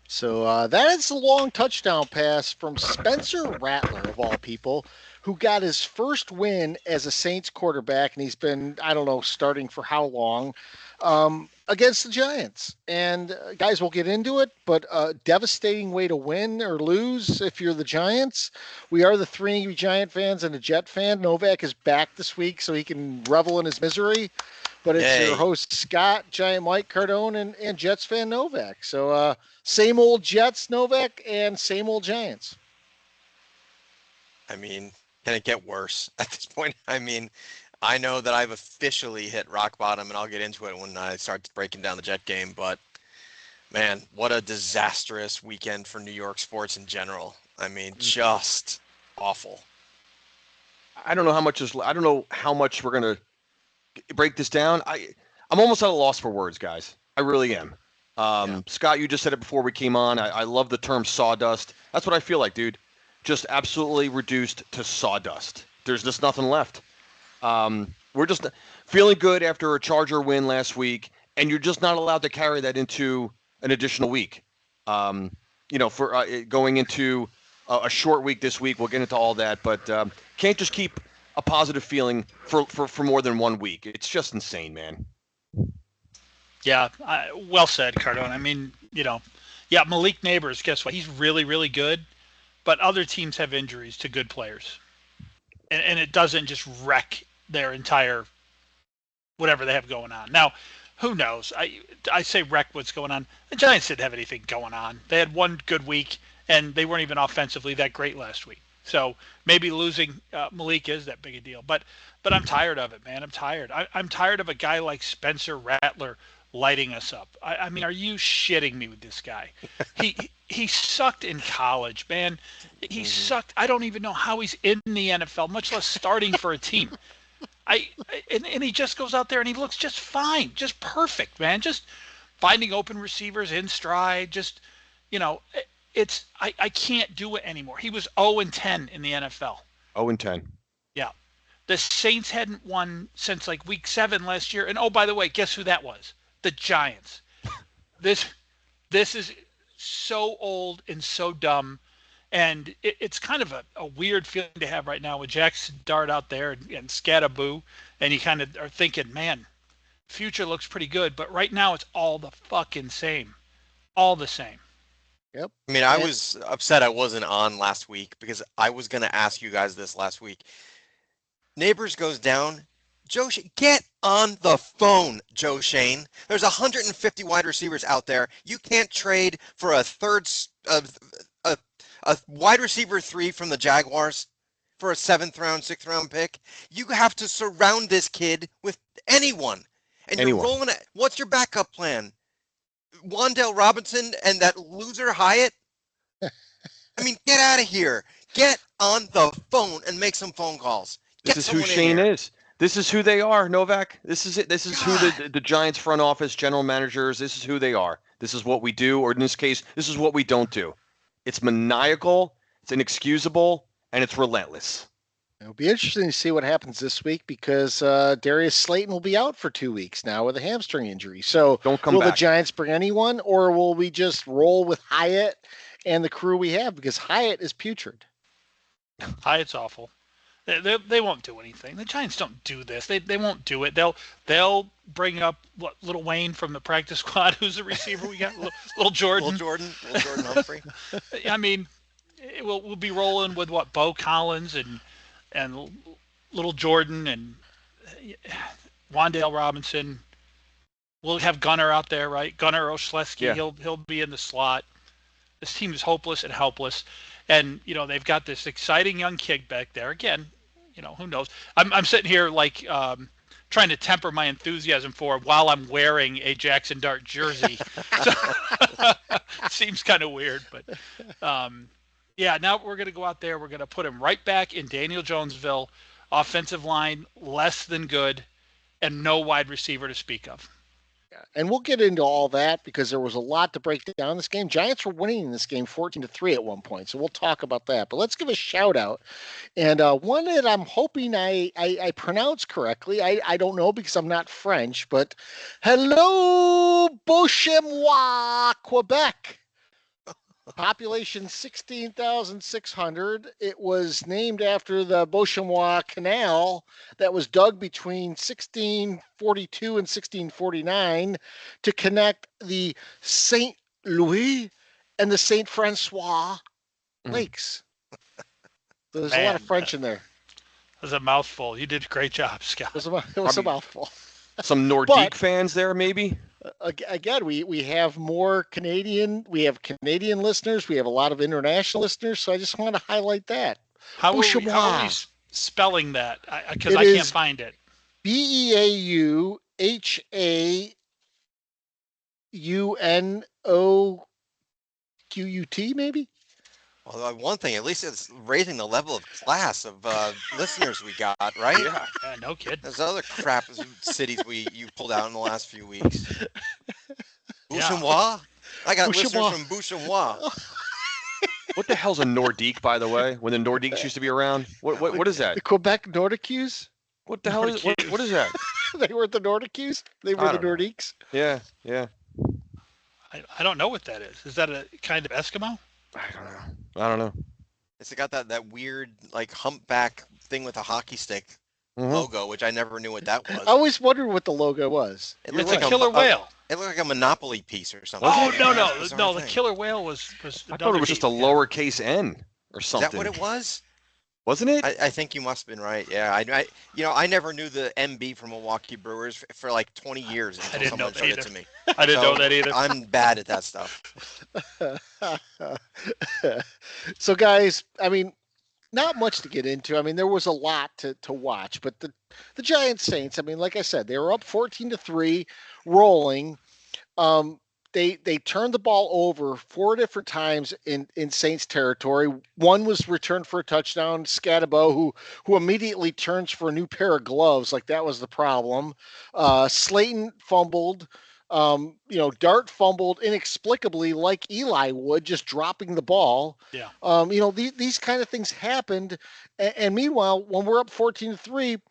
So that is a long touchdown pass from Spencer Rattler, of all people, who got his first win as a Saints quarterback, and he's been, I don't know, starting for how long, against the Giants. And guys, we'll get into it, but a devastating way to win or lose if you're the Giants. We are the three angry Giant fans and a Jet fan. Novak is back this week, so he can revel in his misery. But it's your Yay. host, Scott, Giant Mike Cardone, and Jets fan Novak. So same old Jets, Novak, and same old Giants. I mean, can it get worse at this point? I mean, I know that I've officially hit rock bottom, and I'll get into it when I start breaking down the Jet game, but man, what a disastrous weekend for New York sports in general. I mean, just awful. I don't know how much we're gonna break this down. I'm almost at a loss for words, guys. I really am. Yeah. Scott, you just said it before we came on. I love the term sawdust. That's what I feel like, dude. Just absolutely reduced to sawdust. There's just nothing left. We're just feeling good after a Charger win last week, and you're just not allowed to carry that into an additional week. For going into a short week this week, we'll get into all that, but can't just keep a positive feeling for more than 1 week. It's just insane, man. Yeah, well said, Cardone. I mean, yeah, Malik Neighbors, guess what? He's really, really good, but other teams have injuries to good players. And it doesn't just wreck their entire whatever they have going on. Now, who knows? I say wreck what's going on. The Giants didn't have anything going on. They had one good week, and they weren't even offensively that great last week. So maybe losing Malik is that big a deal. But I'm tired of it, man. I'm tired. I'm tired of a guy like Spencer Rattler lighting us up. I mean, are you shitting me with this guy? He sucked in college, man. He sucked. I don't even know how he's in the NFL, much less starting for a team. And he just goes out there and he looks just fine, just perfect, man. Just finding open receivers in stride. Just, you know, I can't do it anymore. He was 0-10 in the NFL. 0-10. Yeah. The Saints hadn't won since like week 7 last year. And oh, by the way, guess who that was? The Giants. This is so old and so dumb. And it's kind of a weird feeling to have right now with Jackson Dart out there and Scattaboo. And you kind of are thinking, man, future looks pretty good. But right now it's all the fucking same. All the same. Yep. I mean, I was upset I wasn't on last week because I was going to ask you guys this last week. Neighbors goes down. Joe, get on the phone, Joe Shane. There's 150 wide receivers out there. You can't trade for a wide receiver 3 from the Jaguars for a 7th round, 6th round pick. You have to surround this kid with anyone. And you're rolling it. What's your backup plan? Wan'Dale Robinson and that loser Hyatt? I mean, get out of here. Get on the phone and make some phone calls. This is who Shane is. This is who they are, Novak. This is it. This is who the Giants front office, general managers, this is who they are. This is what we do, or in this case, this is what we don't do. It's maniacal, it's inexcusable, and it's relentless. It'll be interesting to see what happens this week because Darius Slayton will be out for 2 weeks now with a hamstring injury. So will the Giants bring anyone, or will we just roll with Hyatt and the crew we have? Because Hyatt is putrid. Hyatt's awful. They won't do anything. The Giants don't do this. They won't do it. They'll bring up Little Wayne from the practice squad, who's the receiver we got, Little Jordan. Little Jordan Humphrey. I mean, we'll be rolling with Bo Collins and Little Jordan and Wan'Dale Robinson. We'll have Gunnar out there, right? Gunnar Oshleski. Yeah. He'll be in the slot. This team is hopeless and helpless. And, they've got this exciting young kid back there. Again, who knows? I'm sitting here like trying to temper my enthusiasm for while I'm wearing a Jackson Dart jersey. So, seems kind of weird. But, now we're going to go out there. We're going to put him right back in Daniel Jonesville. Offensive line, less than good, and no wide receiver to speak of. And we'll get into all that because there was a lot to break down this game. Giants were winning this game 14-3 at one point, so we'll talk about that. But let's give a shout out. And one that I'm hoping I pronounce correctly. I don't know because I'm not French, but hello, Beauchemois, Quebec. Population 16,600. It was named after the Beauchemin Canal that was dug between 1642 and 1649 to connect the St. Louis and the St. Francois lakes. So there's a lot of French in there. That was a mouthful. You did a great job, Scott. It was a mouthful. Some Nordique fans there, maybe? Again, we have more Canadian. We have Canadian listeners. We have a lot of international listeners. So I just want to highlight that. How are we spelling that? Because I can't find it. BEAUHAUNOQUT, maybe? Well, one thing, at least it's raising the level of class of listeners we got, right? Yeah, no kidding. There's other crap cities you pulled out in the last few weeks. Beauchemin? I got listeners from Beauchemin. What the hell's a Nordique, by the way? When the Nordiques used to be around, what is that? The Quebec Nordiques? What the hell is what is that? They were the Nordiques. They were the Nordiques. Yeah. I don't know what that is. Is that a kind of Eskimo? I don't know. It's got that weird like humpback thing with a hockey stick logo, which I never knew what that was. I always wondered what the logo was. It's like a killer whale. It looked like a Monopoly piece or something. Oh no! The killer whale was. I thought it was just a lowercase n or something. Is that what it was? Wasn't it? I think you must have been right. Yeah, I never knew the MB from Milwaukee Brewers for like 20 years until someone showed it to me. I didn't know that either. I'm bad at that stuff. So, guys, I mean, not much to get into. I mean, there was a lot to watch, but the Giants Saints, I mean, like I said, they were up 14-3, rolling. They turned the ball over 4 different times in Saints territory. One was returned for a touchdown. Scatabo, who immediately turns for a new pair of gloves, like that was the problem. Slayton fumbled. Dart fumbled inexplicably, like Eli would, just dropping the ball. Yeah. These kind of things happened, and meanwhile, when we're up 14-3.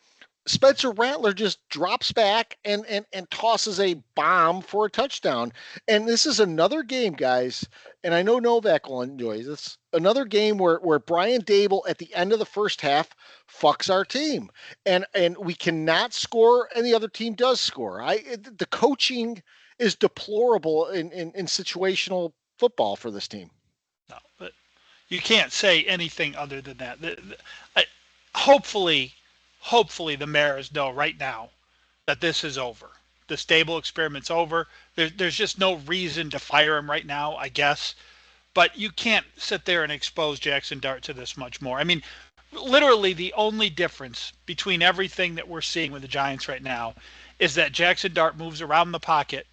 Spencer Rattler just drops back and tosses a bomb for a touchdown. And this is another game, guys, and I know Novak will enjoy this, another game where Brian Dable at the end of the first half fucks our team. And we cannot score, and the other team does score. The coaching is deplorable in situational football for this team. No, but you can't say anything other than that. Hopefully the Maras know right now that this is over. The Stable experiment's over. There's just no reason to fire him right now, I guess. But you can't sit there and expose Jackson Dart to this much more. I mean, literally the only difference between everything that we're seeing with the Giants right now is that Jackson Dart moves around the pocket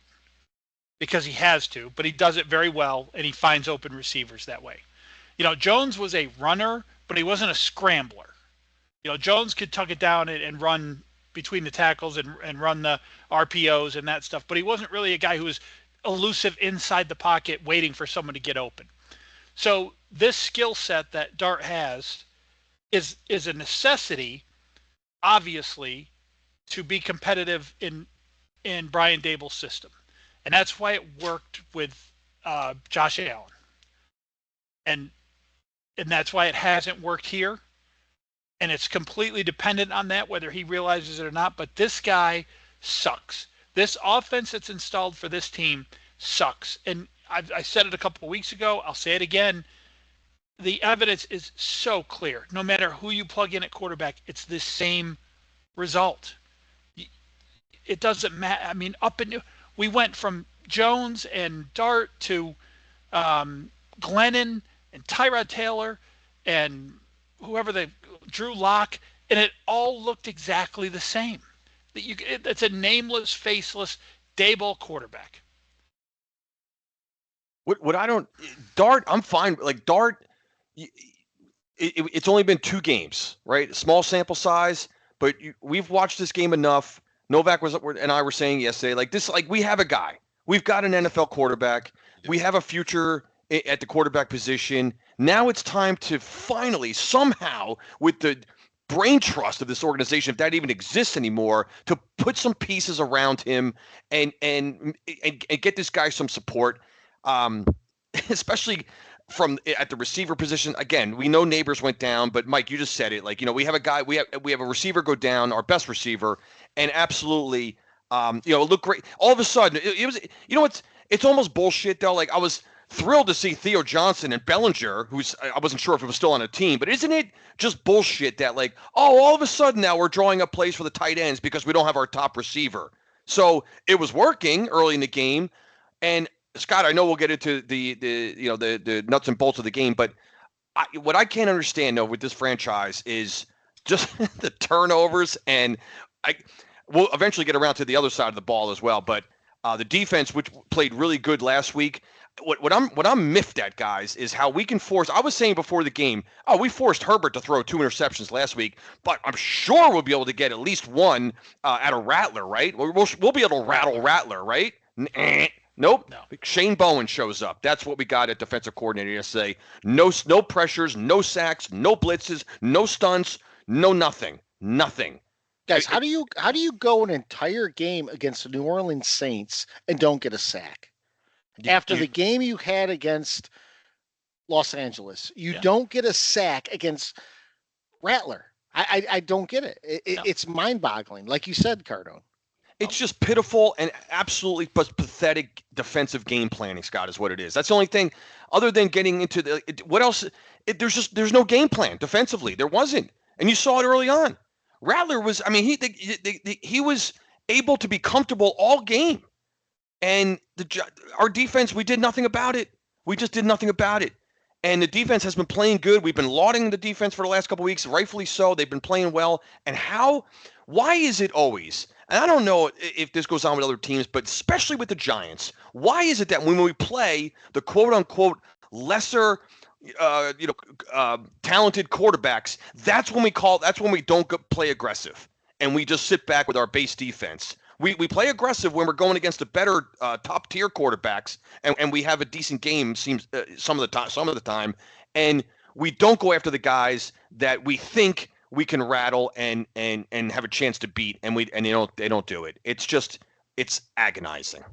because he has to, but he does it very well, and he finds open receivers that way. Jones was a runner, but he wasn't a scrambler. Jones could tuck it down and run between the tackles and run the RPOs and that stuff, but he wasn't really a guy who was elusive inside the pocket waiting for someone to get open. So this skill set that Dart has is a necessity, obviously, to be competitive in Brian Dable's system. And that's why it worked with Josh Allen. And that's why it hasn't worked here. And it's completely dependent on that, whether he realizes it or not. But this guy sucks. This offense that's installed for this team sucks. And I said it a couple of weeks ago. I'll say it again. The evidence is so clear. No matter who you plug in at quarterback, it's the same result. It doesn't matter. I mean, we went from Jones and Dart to Glennon and Tyrod Taylor and whoever Drew Lock, and it all looked exactly the same. It's a nameless, faceless Daboll quarterback. What I don't Dart, I'm fine. Like Dart, it's only been 2 games, right? Small sample size, but we've watched this game enough. Novak and I were saying yesterday, we have a guy. We've got an NFL quarterback. We have a future at the quarterback position. Now it's time to finally, somehow, with the brain trust of this organization, if that even exists anymore, to put some pieces around him and get this guy some support. Especially, from at the receiver position. Again, we know Neighbors went down, but Mike, you just said it. Like, we have a guy, we have a receiver go down, our best receiver, and absolutely, it looked great. All of a sudden, it was, it's almost bullshit though. Like, I was thrilled to see Theo Johnson and Bellinger, I wasn't sure if it was still on a team, but isn't it just bullshit that, like, all of a sudden now we're drawing up plays for the tight ends because we don't have our top receiver? So it was working early in the game, and Scott, I know we'll get into the nuts and bolts of the game, but what I can't understand though with this franchise is just the turnovers, and we'll eventually get around to the other side of the ball as well. But the defense, which played really good last week, what I'm miffed at, guys, is how we can force. I was saying before the game, we forced Herbert to throw 2 interceptions last week, but I'm sure we'll be able to get at least one out of Rattler, right? We'll be able to rattle Rattler, right? Nope. No. Shane Bowen shows up. That's what we got at defensive coordinator yesterday. No pressures, no sacks, no blitzes, no stunts, nothing. Guys, how do you go an entire game against the New Orleans Saints and don't get a sack? After the game you had against Los Angeles, you don't get a sack against Rattler. I don't get it. It's mind-boggling, like you said, Cardone. It's just pitiful and absolutely pathetic defensive game planning, Scott, is what it is. That's the only thing, other than getting into what else? There's no game plan defensively. There wasn't, and you saw it early on. Rattler was, he was able to be comfortable all game, and our defense, we did nothing about it. We just did nothing about it. And the defense has been playing good. We've been lauding the defense for the last couple of weeks, rightfully so. They've been playing well. And why is it always? And I don't know if this goes on with other teams, but especially with the Giants, why is it that when we play the quote-unquote lesser, talented quarterbacks, that's when we don't play aggressive, and we just sit back with our base defense? We play aggressive when we're going against the better top-tier quarterbacks, and we have a decent game some of the time, and we don't go after the guys that we think we can rattle and have a chance to beat, and they don't do it. It's agonizing.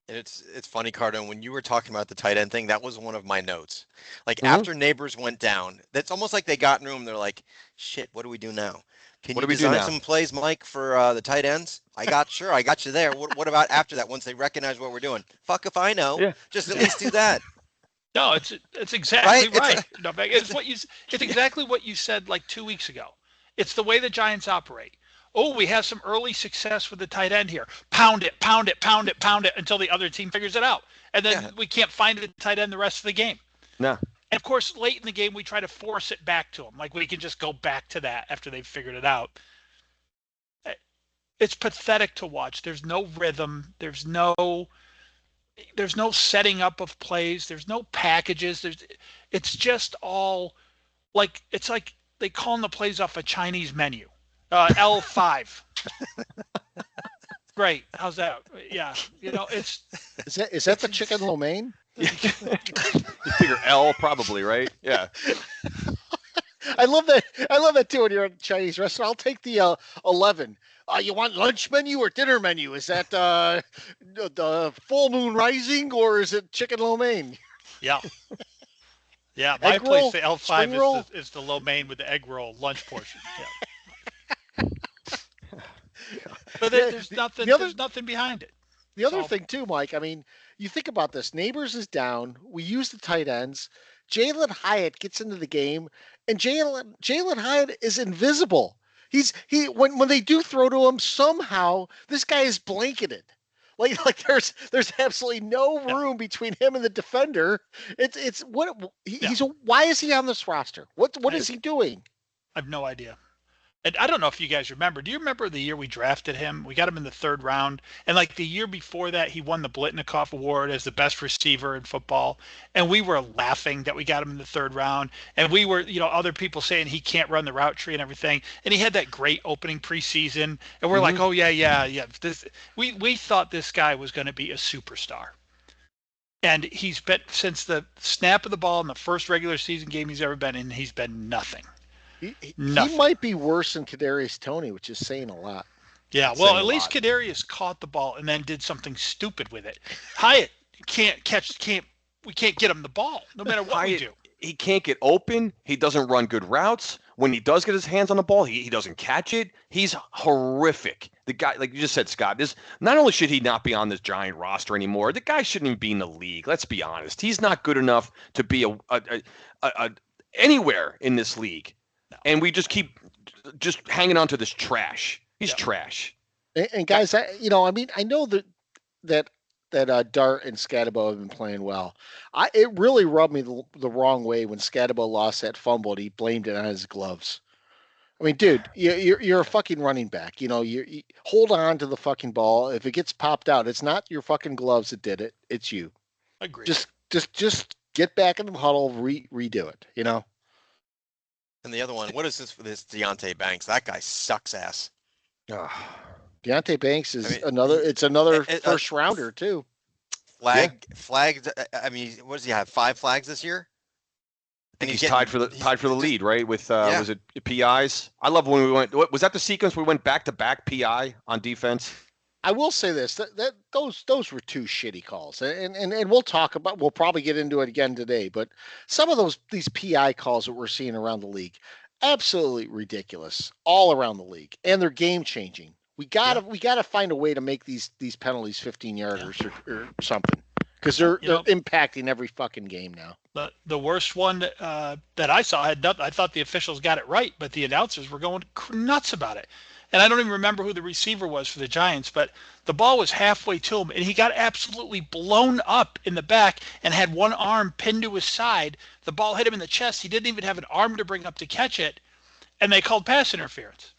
And it's funny, Cardone, when you were talking about the tight end thing, that was one of my notes. Like, after Neighbors went down, that's almost like they got in the room. They're like, shit, what do we do now? Can you design some plays, Mike, for the tight ends? I got you there. What about after that, once they recognize what we're doing? Fuck if I know. Yeah. Just at least do that. No, it's exactly right. It's exactly what you said like 2 weeks ago. It's the way the Giants operate. Oh, we have some early success with the tight end here. Pound it until the other team figures it out. And then we can't find the tight end the rest of the game. No. And of course, late in the game, we try to force it back to them. Like, we can just go back to that after they've figured it out. It's pathetic to watch. There's no rhythm. There's no setting up of plays. There's no packages. It's just all like, it's like they calling the plays off a Chinese menu. L5. Great. How's that? Yeah. It's. Is that the chicken lo mein? You figure L probably, right? Yeah. I love that too. When you're at a Chinese restaurant, I'll take the 11. You want lunch menu or dinner menu? Is that the full moon rising, or is it chicken lo mein? Yeah. Yeah, my egg place, roll, the L5 is the lo mein with the egg roll lunch portion. Yeah. But there's nothing. There's nothing behind it. The other thing too, Mike. I mean, you think about this. Neighbors is down. We use the tight ends. Jalen Hyatt gets into the game, and Jalen Hyatt is invisible. When they do throw to him, somehow this guy is blanketed. Like there's absolutely no room between him and the defender. Why is he on this roster? What is he doing? I have no idea. And I don't know if you guys remember. Do you remember the year we drafted him? We got him in the 3rd round. And like the year before that, he won the Blitnikoff Award as the best receiver in football. And we were laughing that we got him in the 3rd round. And we were, other people saying he can't run the route tree and everything. And he had that great opening preseason. And we're like, oh, yeah. We thought this guy was going to be a superstar. And he's been, since the snap of the ball in the first regular season game he's ever been in, he's been nothing. He might be worse than Kadarius Toney, which is saying a lot. Yeah, well, at least Kadarius caught the ball and then did something stupid with it. Hyatt can't we can't get him the ball, no matter what we do. He can't get open. He doesn't run good routes. When he does get his hands on the ball, he doesn't catch it. He's horrific. The guy, like you just said, Scott, not only should he not be on this Giant roster anymore, the guy shouldn't even be in the league. Let's be honest. He's not good enough to be anywhere in this league. No. And we just keep hanging on to this trash. He's trash. And guys, I know that Dart and Scatabo have been playing well. It really rubbed me the wrong way when Scatabo lost that fumble and he blamed it on his gloves. I mean, dude, you're a fucking running back. You hold on to the fucking ball. If it gets popped out, it's not your fucking gloves that did it. It's you. Agreed. Just get back in the huddle, redo it. And the other one, what is this for this Deontay Banks? That guy sucks ass. Deontay Banks is another first rounder too. Flagged. I mean, what does he have? 5 flags this year? And he's tied for the lead, right? With was it PIs? I love when we went. Was that the sequence we went back to back PI on defense? I will say this: that those were 2 shitty calls, and we'll talk about. We'll probably get into it again today. But some of these PI calls that we're seeing around the league, absolutely ridiculous, all around the league, and they're game changing. We gotta find a way to make these penalties 15-yarders or something, because they're impacting every fucking game now. The worst one that I saw I thought the officials got it right, but the announcers were going nuts about it. And I don't even remember who the receiver was for the Giants, but the ball was halfway to him, and he got absolutely blown up in the back and had one arm pinned to his side. The ball hit him in the chest. He didn't even have an arm to bring up to catch it, and they called pass interference.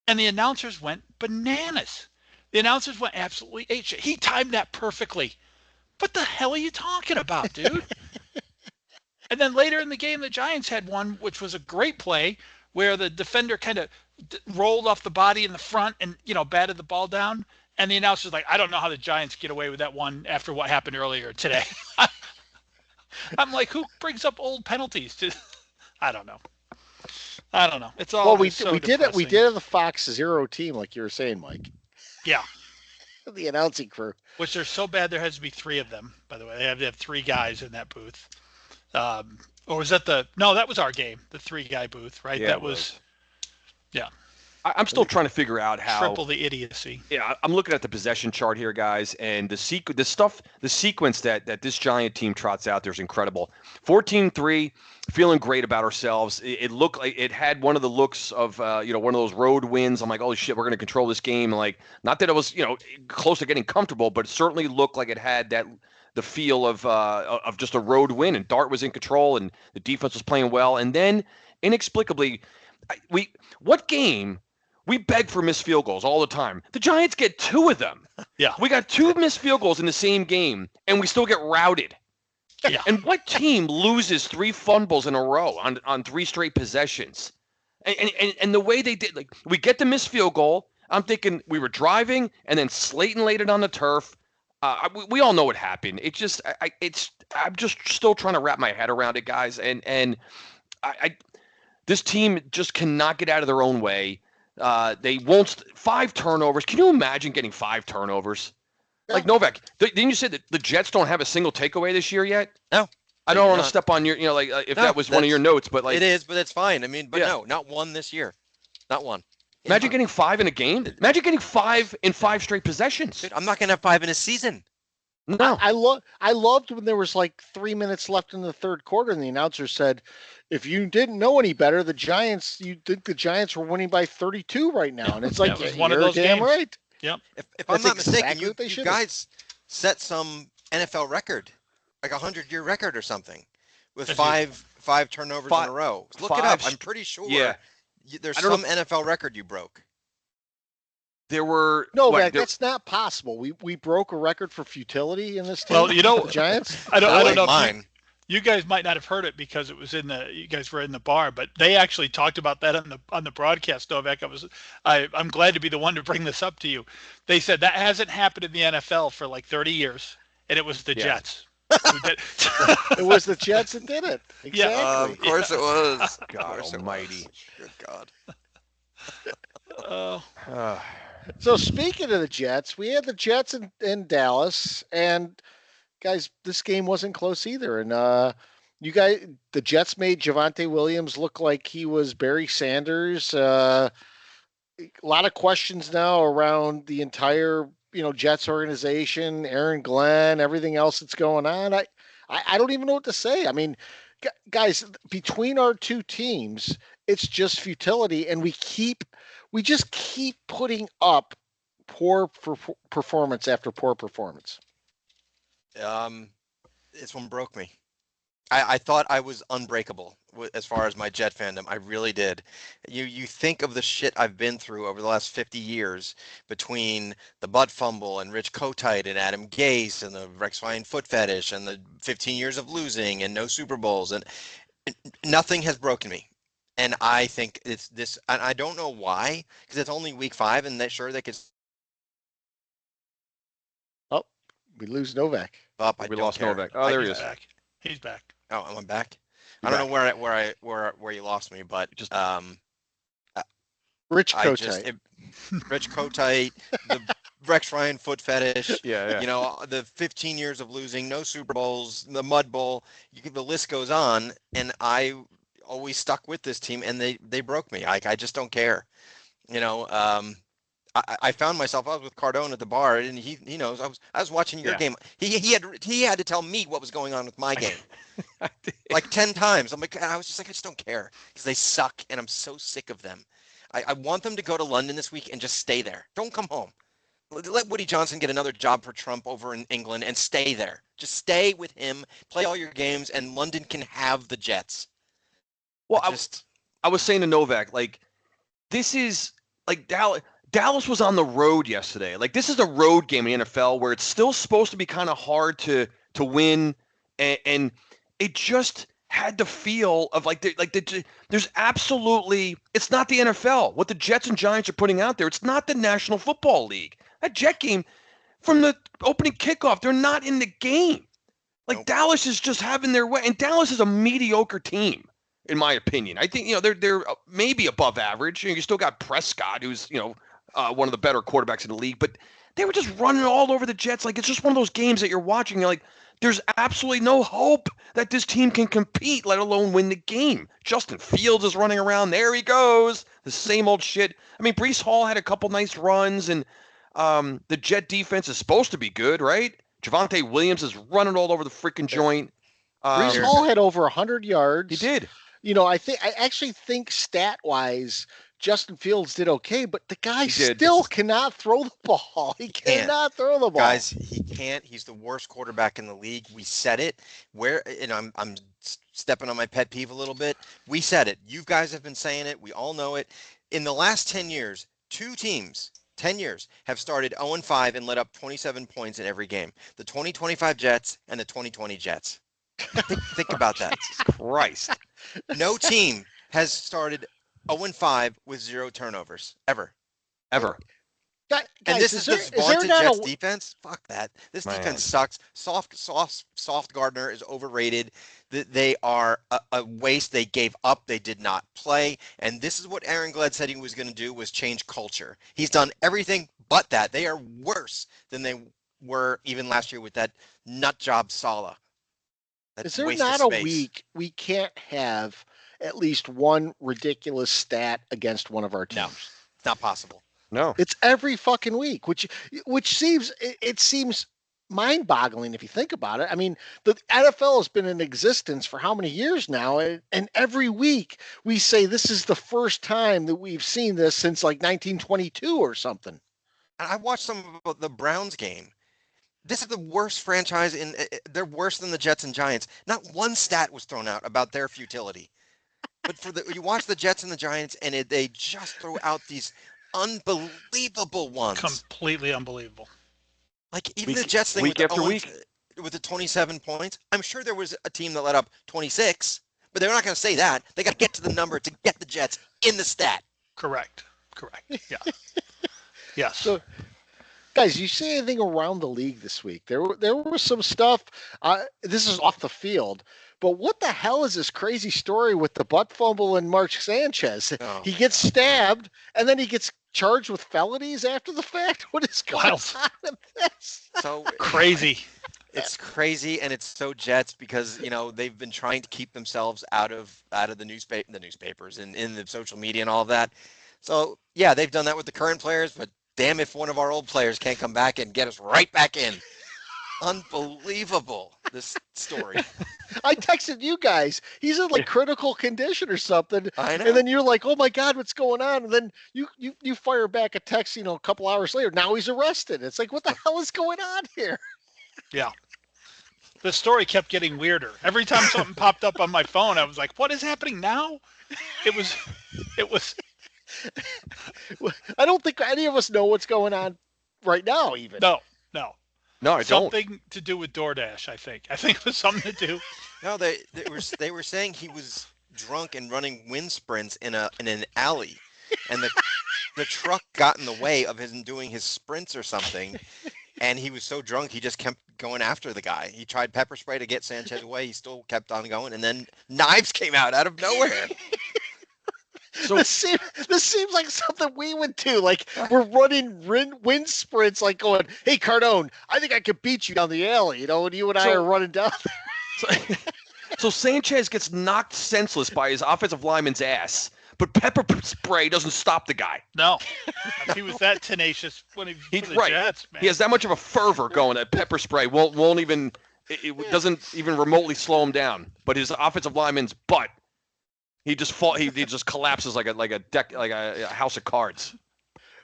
And the announcers went bananas. The announcers went absolutely apeshit. He timed that perfectly. What the hell are you talking about, dude? And then later in the game, the Giants had one, which was a great play, where the defender kind of rolled off the body in the front and, batted the ball down. And the announcer's like, I don't know how the Giants get away with that one after what happened earlier today. I'm like, who brings up old penalties? I don't know. It's all well. We did it. We did it. The Fox Zero team, like you were saying, Mike. Yeah. The announcing crew. Which they're so bad. There has to be 3 of them. By the way, they have 3 guys in that booth. Or was that that was our game, the 3-guy booth, right? Yeah, that was. Yeah. I'm still trying to figure out how. Triple the idiocy. Yeah, I'm looking at the possession chart here, guys, and the sequence that this Giant team trots out there is incredible. 14-3, feeling great about ourselves. It looked like it had one of the looks of one of those road wins. I'm like, holy shit, we're going to control this game. Like, not that it was close to getting comfortable, but it certainly looked like it had the feel of just a road win. And Dart was in control, and the defense was playing well. And then inexplicably, what game? We beg for missed field goals all the time. The Giants get 2 of them. Yeah. We got 2 missed field goals in the same game, and we still get routed. Yeah. And what team loses 3 fumbles in a row on 3 straight possessions? And the way they did, like, we get the missed field goal. I'm thinking we were driving, and then Slayton laid it on the turf. We all know what happened. It just, I'm just still trying to wrap my head around it, guys. And this team just cannot get out of their own way. They won't 5 turnovers. Can you imagine getting 5 turnovers? Yeah. Like Novak, didn't you say that the Jets don't have a single takeaway this year yet? No. I don't want to step on your, if that was one of your notes, but like it is, but it's fine. I mean, but no, not one this year, not one. Imagine getting 5 in a game. Imagine getting 5 in 5 straight possessions. Dude, I'm not gonna have 5 in a season. No, I loved when there was like 3 minutes left in the third quarter, and the announcer said, "If you didn't know any better, you think the Giants were winning by 32 right now." And it's like, it was one of those damn games. right. Yep. If I'm not mistaken, exactly you guys set some NFL record, like a 100-year record or something, with five turnovers in a row. Look it up. I'm pretty sure. Yeah. There's some NFL record you broke. There were that's not possible. We broke a record for futility in this team. Well, the Giants. I don't know. Mine. You guys might not have heard it because it was you guys were in the bar, but they actually talked about that on the broadcast, Novak. I'm glad to be the one to bring this up to you. They said that hasn't happened in the NFL for like 30 years, and it was the Jets. It was the Jets that did it. Exactly. Yeah, of course it was. God almighty. Good God. So speaking of the Jets, we had the Jets in Dallas, and guys, this game wasn't close either. And you guys, the Jets made Javonte Williams look like he was Barry Sanders. A lot of questions now around the entire, Jets organization, Aaron Glenn, everything else that's going on. I don't even know what to say. I mean, guys, between our two teams, it's just futility, and we just keep putting up poor performance after poor performance. This one broke me. I thought I was unbreakable as far as my Jet fandom. I really did. You think of the shit I've been through over the last 50 years between the butt fumble and Rich Kotite and Adam Gase and the Rex Ryan foot fetish and the 15 years of losing and no Super Bowls, and nothing has broken me. And I think it's this, and I don't know why, because it's only week 5, and they could. Oh, we lose Novak. We lost Novak. Oh, there he is. Back. He's back. Oh, am I back? I don't know where you lost me, but just Rich Kotite, Rich Kotite, the Rex Ryan foot fetish. Yeah. The 15 years of losing, no Super Bowls, the Mud Bowl. The list goes on, and I always stuck with this team, and they broke me. I just don't care. I found myself. I was with Cardone at the bar, and he knows I was watching your game. He had to tell me what was going on with my game, like 10 times. I was just like, I just don't care because they suck, and I'm so sick of them. I want them to go to London this week and just stay there. Don't come home. Let Woody Johnson get another job for Trump over in England and stay there. Just stay with him, play all your games, and London can have the Jets. Well, I was saying to Novak, like, this is like Dallas was on the road yesterday. Like, this is a road game in the NFL where it's still supposed to be kind of hard to win, and it just had the feel of there's absolutely, it's not the NFL. What the Jets and Giants are putting out there, it's not the National Football League. That Jet game from the opening kickoff, they're not in the game. Like, nope. Dallas is just having their way, and Dallas is a mediocre team, in my opinion. I think they're maybe above average. You still got Prescott, who's one of the better quarterbacks in the league, but they were just running all over the Jets. Like, it's just one of those games that you're watching. You're like, there's absolutely no hope that this team can compete, let alone win the game. Justin Fields is running around. There he goes. The same old shit. I mean, Breece Hall had a couple nice runs, and the Jet defense is supposed to be good, right? Javonte Williams is running all over the freaking joint. Breece Hall had over 100 yards. He did. I actually think stat-wise, Justin Fields did okay, but the guy still cannot throw the ball. He cannot throw the ball. Guys, he can't. He's the worst quarterback in the league. We said it. I'm stepping on my pet peeve a little bit. We said it. You guys have been saying it. We all know it. In the last 10 years, 2 teams, 10 years, have started 0-5 and let up 27 points in every game. The 2025 Jets and the 2020 Jets. Think about that. Jesus Christ. No team has started 0-5 with 0 turnovers ever. Guys, and this is this vaunted Jets defense. Fuck that. This defense sucks. Soft Gardner is overrated. They are a waste. They gave up. They did not play. And this is what Aaron Glenn said he was going to do, was change culture. He's done everything but that. They are worse than they were even last year with that nut job Saleh. Is there not a week we can't have at least one ridiculous stat against one of our teams? No, it's not possible. No, it's every fucking week, which seems mind-boggling if you think about it. I mean, the NFL has been in existence for how many years now, and every week we say this is the first time that we've seen this since like 1922 or something. I watched some of the Browns game. This is the worst franchise they're worse than the Jets and Giants. Not one stat was thrown out about their futility. But you watch the Jets and the Giants, and they just throw out these unbelievable ones. Completely unbelievable. Like, even the Jets thing week after week with the 27 points. I'm sure there was a team that let up 26, but they're not going to say that. They got to get to the number to get the Jets in the stat. Correct. Yeah. Yes. So, guys, you see anything around the league this week? There was some stuff. This is off the field, but what the hell is this crazy story with the butt fumble and Mark Sanchez? Oh, he gets stabbed, and then he gets charged with felonies after the fact. What is going on with this? So crazy. It's crazy, and it's so Jets because they've been trying to keep themselves out of the newspapers and in the social media and all of that. So yeah, they've done that with the current players, but damn if one of our old players can't come back and get us right back in. Unbelievable, this story. I texted you guys. He's in like critical condition or something. I know. And then you're like, oh my God, what's going on? And then you fire back a text, a couple hours later. Now he's arrested. It's like, what the hell is going on here? Yeah. The story kept getting weirder. Every time something popped up on my phone, I was like, what is happening now? It was. I don't think any of us know what's going on right now, even. No, I don't. Something to do with DoorDash, I think. I think it was something to do. No, they were saying he was drunk and running wind sprints in an alley, and the truck got in the way of him doing his sprints or something, and he was so drunk he just kept going after the guy. He tried pepper spray to get Sanchez away. He still kept on going, and then knives came out of nowhere. So this seems like something we would do. Like we're running wind sprints, like going, "Hey, Cardone, I think I could beat you down the alley." And you and I are running down there. So Sanchez gets knocked senseless by his offensive lineman's ass, but pepper spray doesn't stop the guy. No, he was that tenacious when he was for the Jets, man. He has that much of a fervor going that pepper spray won't even doesn't even remotely slow him down. But his offensive lineman's butt. He just collapses like a house of cards.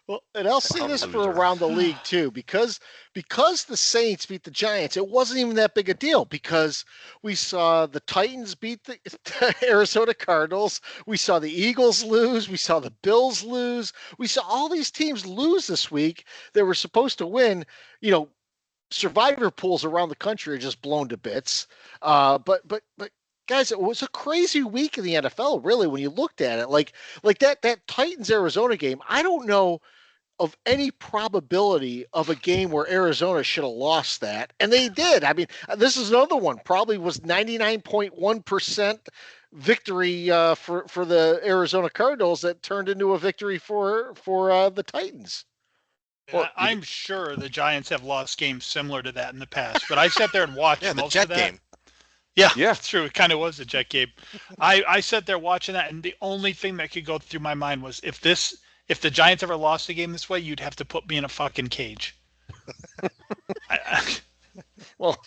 Well, and I'll say this for around the league too, because the Saints beat the Giants, it wasn't even that big a deal because we saw the Titans beat the Arizona Cardinals, we saw the Eagles lose, we saw the Bills lose, we saw all these teams lose this week that were supposed to win. Survivor pools around the country are just blown to bits. But guys, it was a crazy week in the NFL, really, when you looked at it. Like that Titans-Arizona game, I don't know of any probability of a game where Arizona should have lost that. And they did. I mean, this is another one. Probably was 99.1% victory for the Arizona Cardinals that turned into a victory for the Titans. Well, I'm sure the Giants have lost games similar to that in the past, but I sat there and watched most of that. Game. Yeah, it's true. It kind of was a Jet game. I sat there watching that, and the only thing that could go through my mind was if the Giants ever lost a game this way, you'd have to put me in a fucking cage. Well,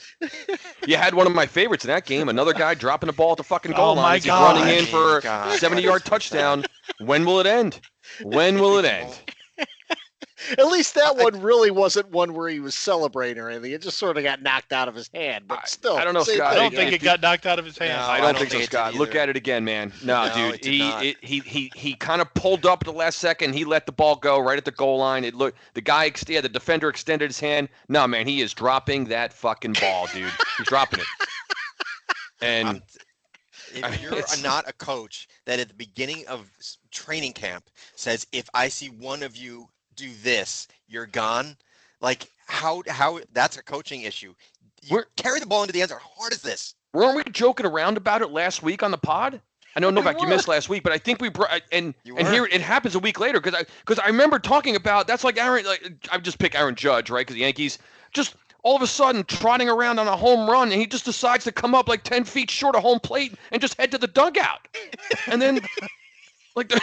you had one of my favorites in that game. Another guy dropping the ball at the fucking goal line. He's God. running in for a 70-yard touchdown. When will it end? When will it end? At least that one really wasn't one where he was celebrating or anything. It just sort of got knocked out of his hand. But still, I don't know, Scott. I don't think it got knocked out of his hand. No, I don't think so, Scott. Look at it again, man. No, dude. He kind of pulled up at the last second. He let the ball go right at the goal line. The defender extended his hand. No, man, he is dropping that fucking ball, dude. He's dropping it. And if you're not a coach that at the beginning of training camp says, if I see one of you do this, you're gone. Like how that's a coaching issue. Carry the ball into the end zone. How hard is this? Weren't we joking around about it last week on the pod? I know, Novak, you missed last week, but I think we brought and here it happens a week later because I remember talking about that's like Aaron. Like I just pick Aaron Judge, right? Because the Yankees just all of a sudden trotting around on a home run, and he just decides to come up like 10 feet short of home plate and just head to the dugout, and then like.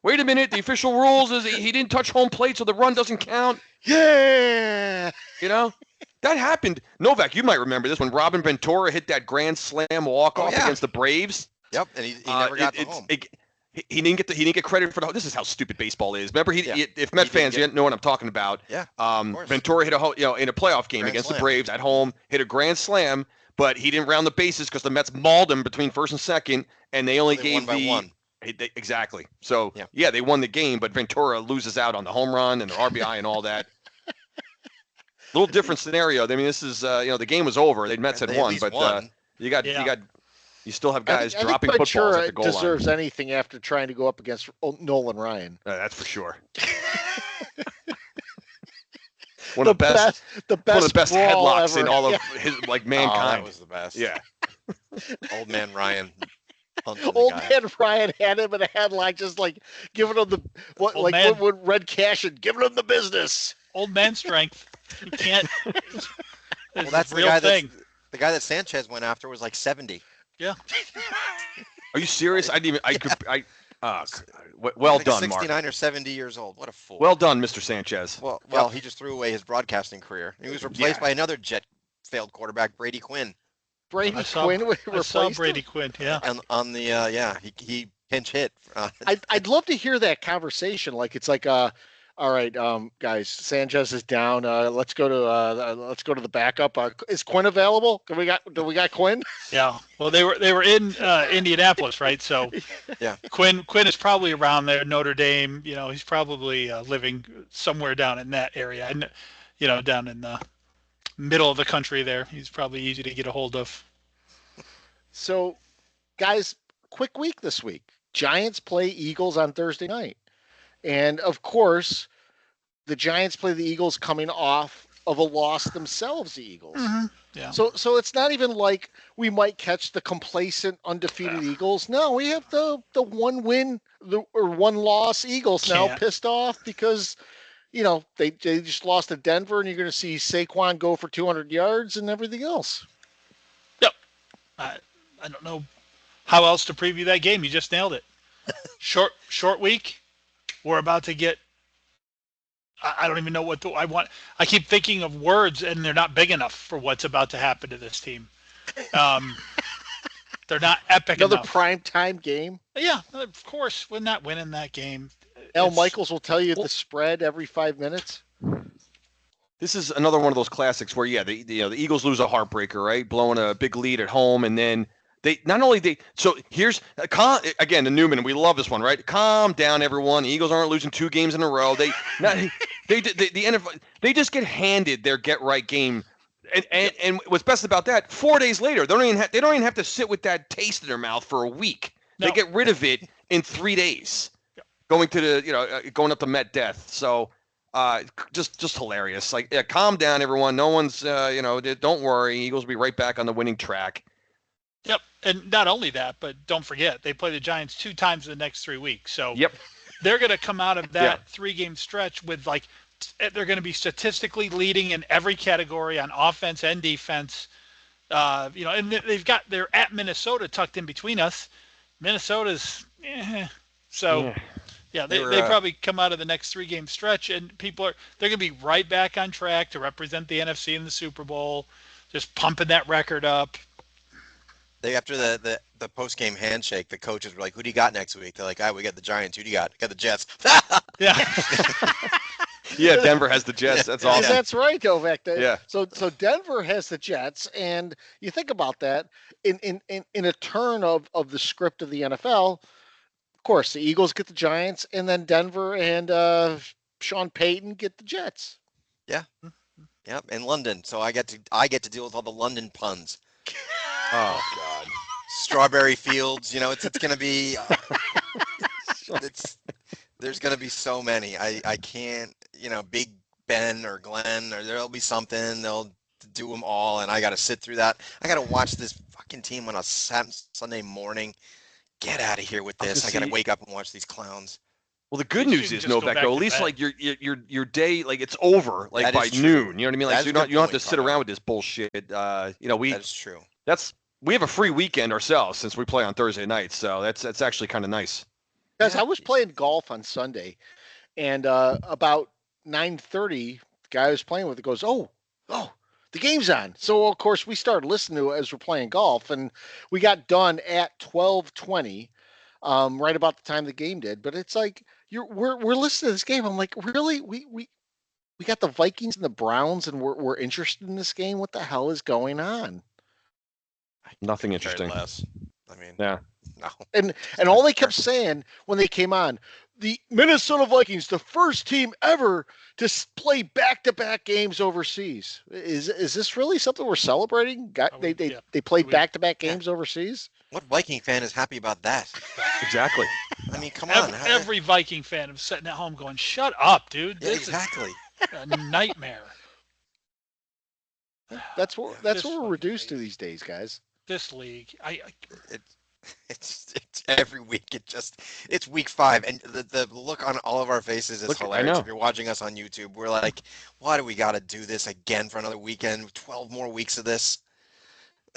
Wait a minute, the official rules is he didn't touch home plate, so the run doesn't count. Yeah. That happened. Novak, you might remember this when Robin Ventura hit that grand slam walk-off against the Braves. Yep, and he never got to home. He didn't get credit for this is how stupid baseball is. Remember, if Met fans didn't know what I'm talking about. Yeah. Ventura hit in a playoff game against the Braves at home, hit a grand slam, but he didn't round the bases because the Mets mauled him between first and second, and they only gave won by one. Exactly. So, they won the game, but Ventura loses out on the home run and the RBI and all that. Little different scenario. I mean, this is, the game was over. The Mets had won, but you still have guys dropping footballs at the goal line. Deserves anything after trying to go up against Nolan Ryan. That's for sure. the best headlocks ever. In all of his mankind. That was the best. Yeah. Old man Ryan. Old man Ryan had him in a headlock, just like giving him the Red Cash and giving him the business. Old man strength. You can't. Well, that's a real thing. The guy that Sanchez went after was like 70. Yeah. Are you serious? I didn't even. Well like done, 69 Mark. or 70 years old. What a fool. Well done, Mr. Sanchez. Well, he just threw away his broadcasting career. He was replaced by another Jet failed quarterback, Brady Quinn. Brady I saw Brady Quinn. Yeah. And on the he pinch hit. I'd love to hear that conversation. Like it's like all right, guys, Sanchez is down. Let's go to the backup. Is Quinn available? Do we got Quinn? Yeah. Well, they were in Indianapolis, right? So yeah. Quinn is probably around there. Notre Dame. He's probably living somewhere down in that area, and down in the middle of the country there. He's probably easy to get a hold of. So, guys, quick week this week. Giants play Eagles on Thursday night. And of course, the Giants play the Eagles coming off of a loss themselves, the Eagles. Mm-hmm. Yeah. So it's not even like we might catch the complacent, undefeated Eagles. No, we have the one win or one loss Eagles now pissed off because, they just lost to Denver, and you're going to see Saquon go for 200 yards and everything else. Yep. I don't know how else to preview that game. You just nailed it. Short week. We're about to get. I don't even know what I want. I keep thinking of words, and they're not big enough for what's about to happen to this team. They're not epic Another enough. prime time game. Yeah, of course. We're not winning that game. Al Michaels will tell you the spread every 5 minutes. This is another one of those classics where, the Eagles lose a heartbreaker, right? Blowing a big lead at home, and then so here's again the Newman. We love this one, right? Calm down, everyone. The Eagles aren't losing 2 games in a row. The NFL, they just get handed their get right game, and what's best about that? 4 days later, they don't even have to sit with that taste in their mouth for a week. No. They get rid of it in 3 days, going to going up to Met Death. So. Just hilarious. Like, calm down, everyone. No one's, don't worry. Eagles will be right back on the winning track. Yep, and not only that, but don't forget they play the Giants 2 times in the next 3 weeks. So they're going to come out of that 3-game stretch with they're going to be statistically leading in every category on offense and defense. And they're at Minnesota tucked in between us. Minnesota's so. Yeah, they probably come out of the next 3-game stretch, and they're going to be right back on track to represent the NFC in the Super Bowl, just pumping that record up. After the post-game handshake, the coaches were like, "Who do you got next week?" They're like, "We got the Giants. Who do you got?" "Got the Jets." Yeah. Yeah, Denver has the Jets. That's awesome. That's right, Novak. Yeah. So Denver has the Jets, and you think about that in a turn of the script of the NFL. Of course, the Eagles get the Giants, and then Denver and Sean Payton get the Jets. Yeah. Yep. In London, so I get to deal with all the London puns. Oh God. Strawberry Fields. It's going to be. There's going to be so many. I can't. Big Ben or Glenn, or there'll be something. They'll do them all, and I got to sit through that. I got to watch this fucking team on a Sunday morning. Get out of here with this. I got to wake up and watch these clowns. Well, the good news is, Novak, though, at least like your day, like it's over like by noon. You know what I mean? Like you don't have to sit around with this bullshit. That is true. We have a free weekend ourselves since we play on Thursday nights, so that's actually kind of nice. Guys, I was playing golf on Sunday, and about 9:30, the guy I was playing with goes, "Oh, the game's on." So of course we started listening to it as we're playing golf, and we got done at 12:20, right about the time the game did. But it's like we're listening to this game. I'm like, really? We got the Vikings and the Browns, and we're interested in this game. What the hell is going on? Nothing interesting. No. And all they kept saying when they came on, the Minnesota Vikings, the first team ever to play back-to-back games overseas. Is this really something we're celebrating? They played back-to-back games overseas? What Viking fan is happy about that? Exactly. I mean, come on. Every Viking fan is sitting at home going, "Shut up, dude. Yeah, exactly. Is a nightmare." That's what we're reduced to these days, guys. This league, It's every week. It's week 5, and the look on all of our faces is hilarious. If you're watching us on YouTube, we're like, why do we got to do this again for another weekend? 12 more weeks of this,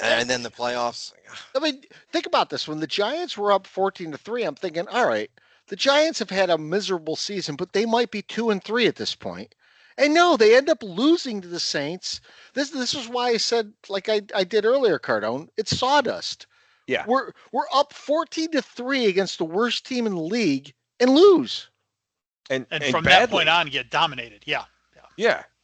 and then the playoffs. I mean, think about this. When the Giants were up 14-3, I'm thinking, all right, the Giants have had a miserable season, but they might be 2-3 at this point. And no, they end up losing to the Saints. This is why I said, like I did earlier, Cardone, it's sawdust. Yeah. We're up 14-3 against the worst team in the league and lose. And from badly. That point on, get dominated. Yeah,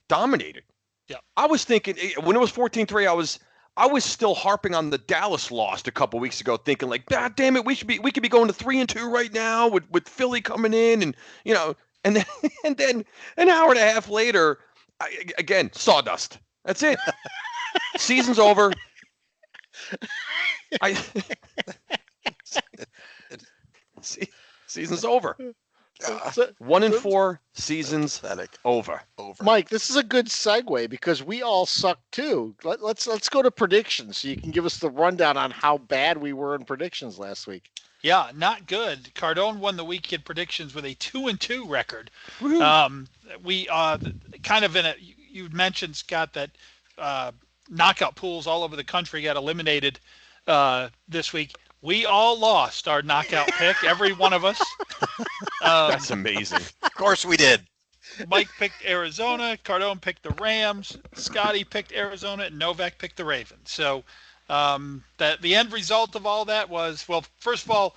dominated. Yeah. I was thinking when it was 14-3, I was still harping on the Dallas loss a couple weeks ago, thinking like, God damn it, we could be going to 3-2 right now with Philly coming in, and and then an hour and a half later, again, sawdust. That's it. Season's over. Season's over. 1-4, season's over. Mike, this is a good segue because we all suck too. Let's go to predictions so you can give us the rundown on how bad we were in predictions last week. Yeah, not good. Cardone won the weekend predictions with a 2-2 record. We kind of you mentioned, Scott, that knockout pools all over the country got eliminated this week. We all lost our knockout pick, every one of us. That's amazing. Of course we did. Mike picked Arizona, Cardone picked the Rams, Scotty picked Arizona, and Novak picked the Ravens. So the end result of all that was, well, first of all,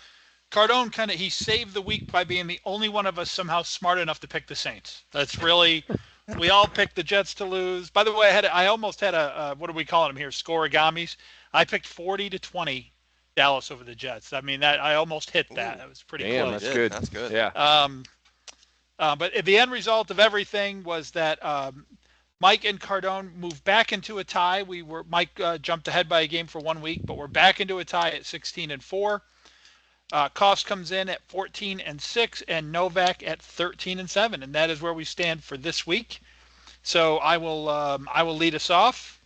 Cardone he saved the week by being the only one of us somehow smart enough to pick the Saints. That's really, we all picked the Jets to lose. By the way, I almost had a what are we calling them here? Scorigamis. I picked 40-20. Dallas over the Jets. I mean, that I almost hit that. That was pretty close. That's good. That's good. Yeah. But the end result of everything was that Mike and Cardone moved back into a tie. Mike jumped ahead by a game for 1 week, but we're back into a tie at 16-4. Koffs comes in at 14-6, and Novak at 13-7, and that is where we stand for this week. So I will lead us off.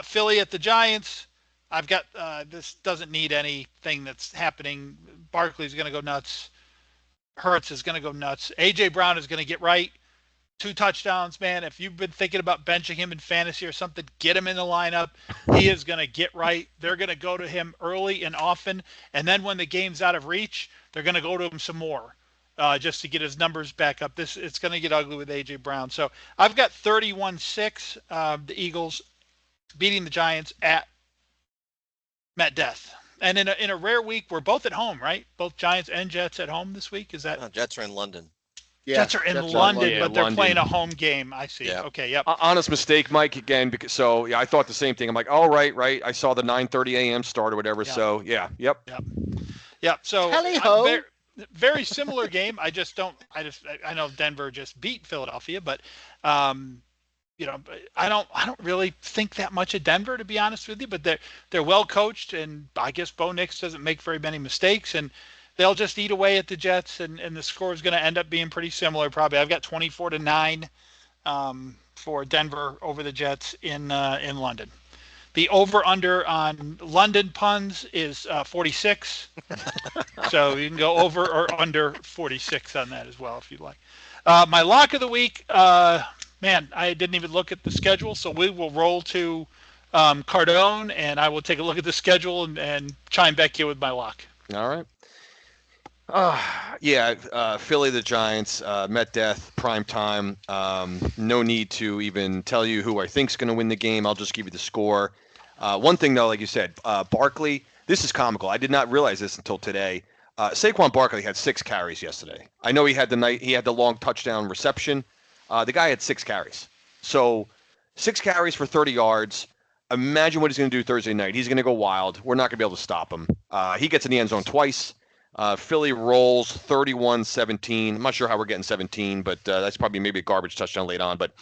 Philly at the Giants. I've got this doesn't need anything that's happening. Barkley's going to go nuts. Hurts is going to go nuts. A.J. Brown is going to get right. 2 touchdowns, man. If you've been thinking about benching him in fantasy or something, get him in the lineup. He is going to get right. They're going to go to him early and often. And then when the game's out of reach, they're going to go to him some more just to get his numbers back up. It's going to get ugly with A.J. Brown. So I've got 31-6, the Eagles beating the Giants at Death. And in a rare week, we're both at home, right? Both Giants and Jets at home this week. Is that? No, Jets are in London. Yeah, Jets are in London, but they're playing a home game. I see. Yeah. Okay. Yep. Honest mistake, Mike. Again, because I thought the same thing. I'm like, oh, right. I saw the 9:30 a.m. start or whatever. Yeah. So yeah, yep. So Tally-ho. Very similar game. I know Denver just beat Philadelphia, but I don't really think that much of Denver, to be honest with you. But they're well coached, and I guess Bo Nix doesn't make very many mistakes, and they'll just eat away at the Jets, and the score is going to end up being pretty similar. Probably, I've got 24-9 for Denver over the Jets in London. The over/under on London puns is 46, so you can go over or under 46 on that as well if you'd like. My lock of the week. Man, I didn't even look at the schedule, so we will roll to Cardone, and I will take a look at the schedule and chime back in with my lock. All right. Philly, the Giants, met death, prime time. No need to even tell you who I think is going to win the game. I'll just give you the score. One thing, though, like you said, Barkley, this is comical. I did not realize this until today. Saquon Barkley had 6 carries yesterday. I know he had the long touchdown reception. The guy had 6 carries. So 6 carries for 30 yards. Imagine what he's going to do Thursday night. He's going to go wild. We're not going to be able to stop him. He gets in the end zone twice. Philly rolls 31-17. I'm not sure how we're getting 17, but that's probably maybe a garbage touchdown late on. But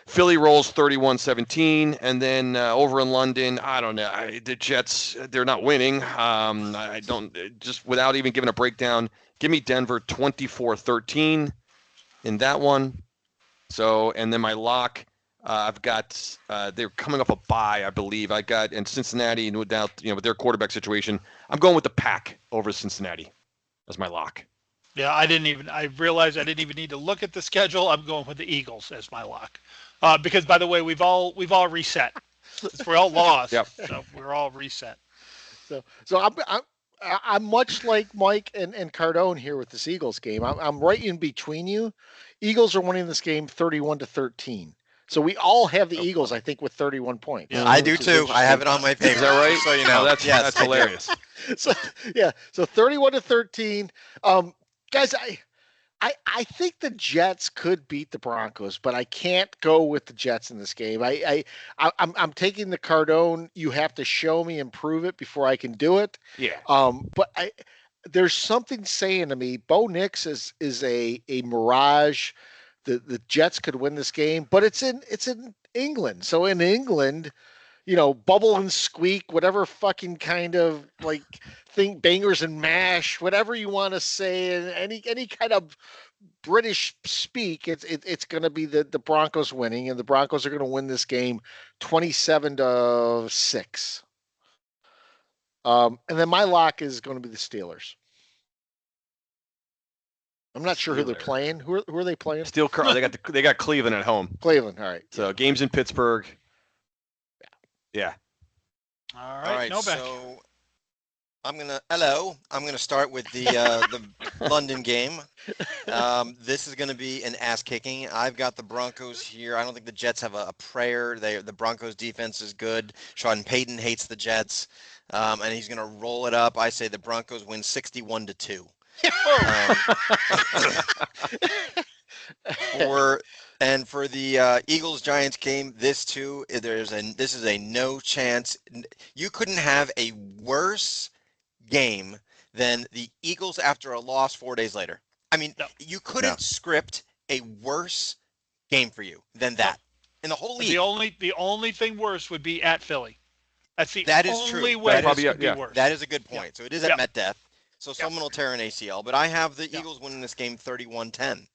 Philly rolls 31-17. And then over in London, I don't know. The Jets, they're not winning. I don't, just without even giving a breakdown, give me Denver 24-13 in that one. So, and then my lock, I've got they're coming off a bye, I believe. I got in Cincinnati, no doubt, with their quarterback situation. I'm going with the Pack over Cincinnati as my lock. Yeah, I realized I didn't even need to look at the schedule. I'm going with the Eagles as my lock. Because by the way, we've all reset. We're all lost. Yep. So we're all reset. So I'm much like Mike and Cardone here with this Eagles game. I'm right in between you. Eagles are winning this game 31-13. So we all have the Eagles, I think, with 31 points. Yeah. I do too. I have it on my paper. Is that right? So you know, That's hilarious. So 31-13. Guys, I think the Jets could beat the Broncos, but I can't go with the Jets in this game. I'm taking the Cardone. You have to show me and prove it before I can do it. Yeah. But there's something saying to me, Bo Nix is a mirage. The Jets could win this game, but it's in England. So in England, bubble and squeak, whatever fucking kind of like thing, bangers and mash, whatever you want to say, and any kind of British speak, it's going to be the Broncos winning, and the Broncos are going to win this game 27-6. And then my lock is going to be the Steelers. I'm not sure who they're playing. Who are they playing? They got Cleveland at home. Cleveland, all right. So games in Pittsburgh. Yeah. All right, Novak. So I'm gonna start with the London game. This is gonna be an ass kicking. I've got the Broncos here. I don't think the Jets have a prayer. The Broncos defense is good. Sean Payton hates the Jets, and he's gonna roll it up. I say the Broncos win 61-2. For the Eagles Giants game, this is a no chance. You couldn't have a worse game than the Eagles after a loss 4 days later. I mean, you couldn't script a worse game for you than that in the whole league. The only thing worse would be at Philly. That's the only true. way this could be worse. That is a good point. Yeah. So it is at MetDef. So someone will tear an ACL, but I have the Eagles winning this game 31-10.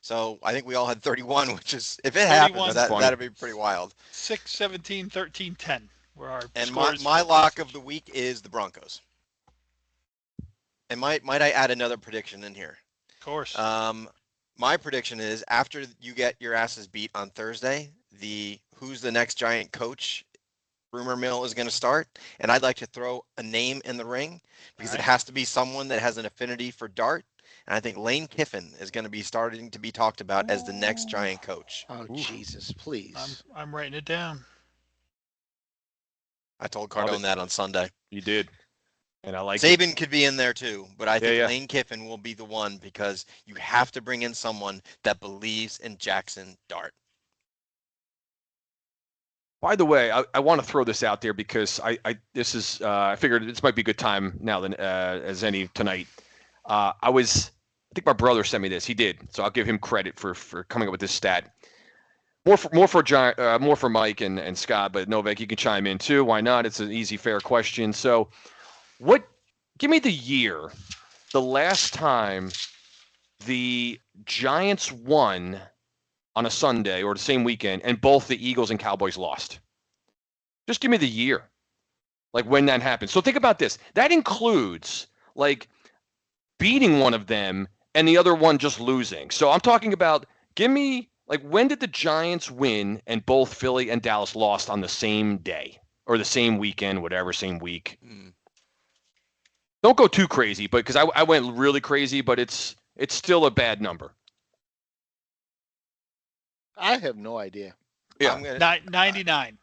So I think we all had 31, which is, if it happens, that'd be pretty wild. 6, 17, 13, 10 were our and scores. My lock of the week is the Broncos. And might I add another prediction in here? Of course. My prediction is after you get your asses beat on Thursday, who's the next Giant coach rumor mill is going to start, and I'd like to throw a name in the ring because it has to be someone that has an affinity for Dart, and I think Lane Kiffin is going to be starting to be talked about as the next Giant coach. Oh, Jesus, please. I'm writing it down. I told Cardone that on Sunday. You did. And I like Saban could be in there too, but I think Lane Kiffin will be the one because you have to bring in someone that believes in Jackson Dart. By the way, I want to throw this out there because I figured this might be a good time now than as any tonight. I think my brother sent me this. He did, so I'll give him credit for coming up with this stat. More for Mike and Scott, but Novak, you can chime in too. Why not? It's an easy, fair question. So, give me the year, the last time the Giants won on a Sunday or the same weekend, and both the Eagles and Cowboys lost. Just give me the year, like when that happened. So think about this. That includes like beating one of them and the other one just losing. So I'm talking about, give me, like, when did the Giants win and both Philly and Dallas lost on the same day or the same weekend, whatever, same week? Don't go too crazy, but because I went really crazy, but it's still a bad number. I have no idea. Yeah, 99.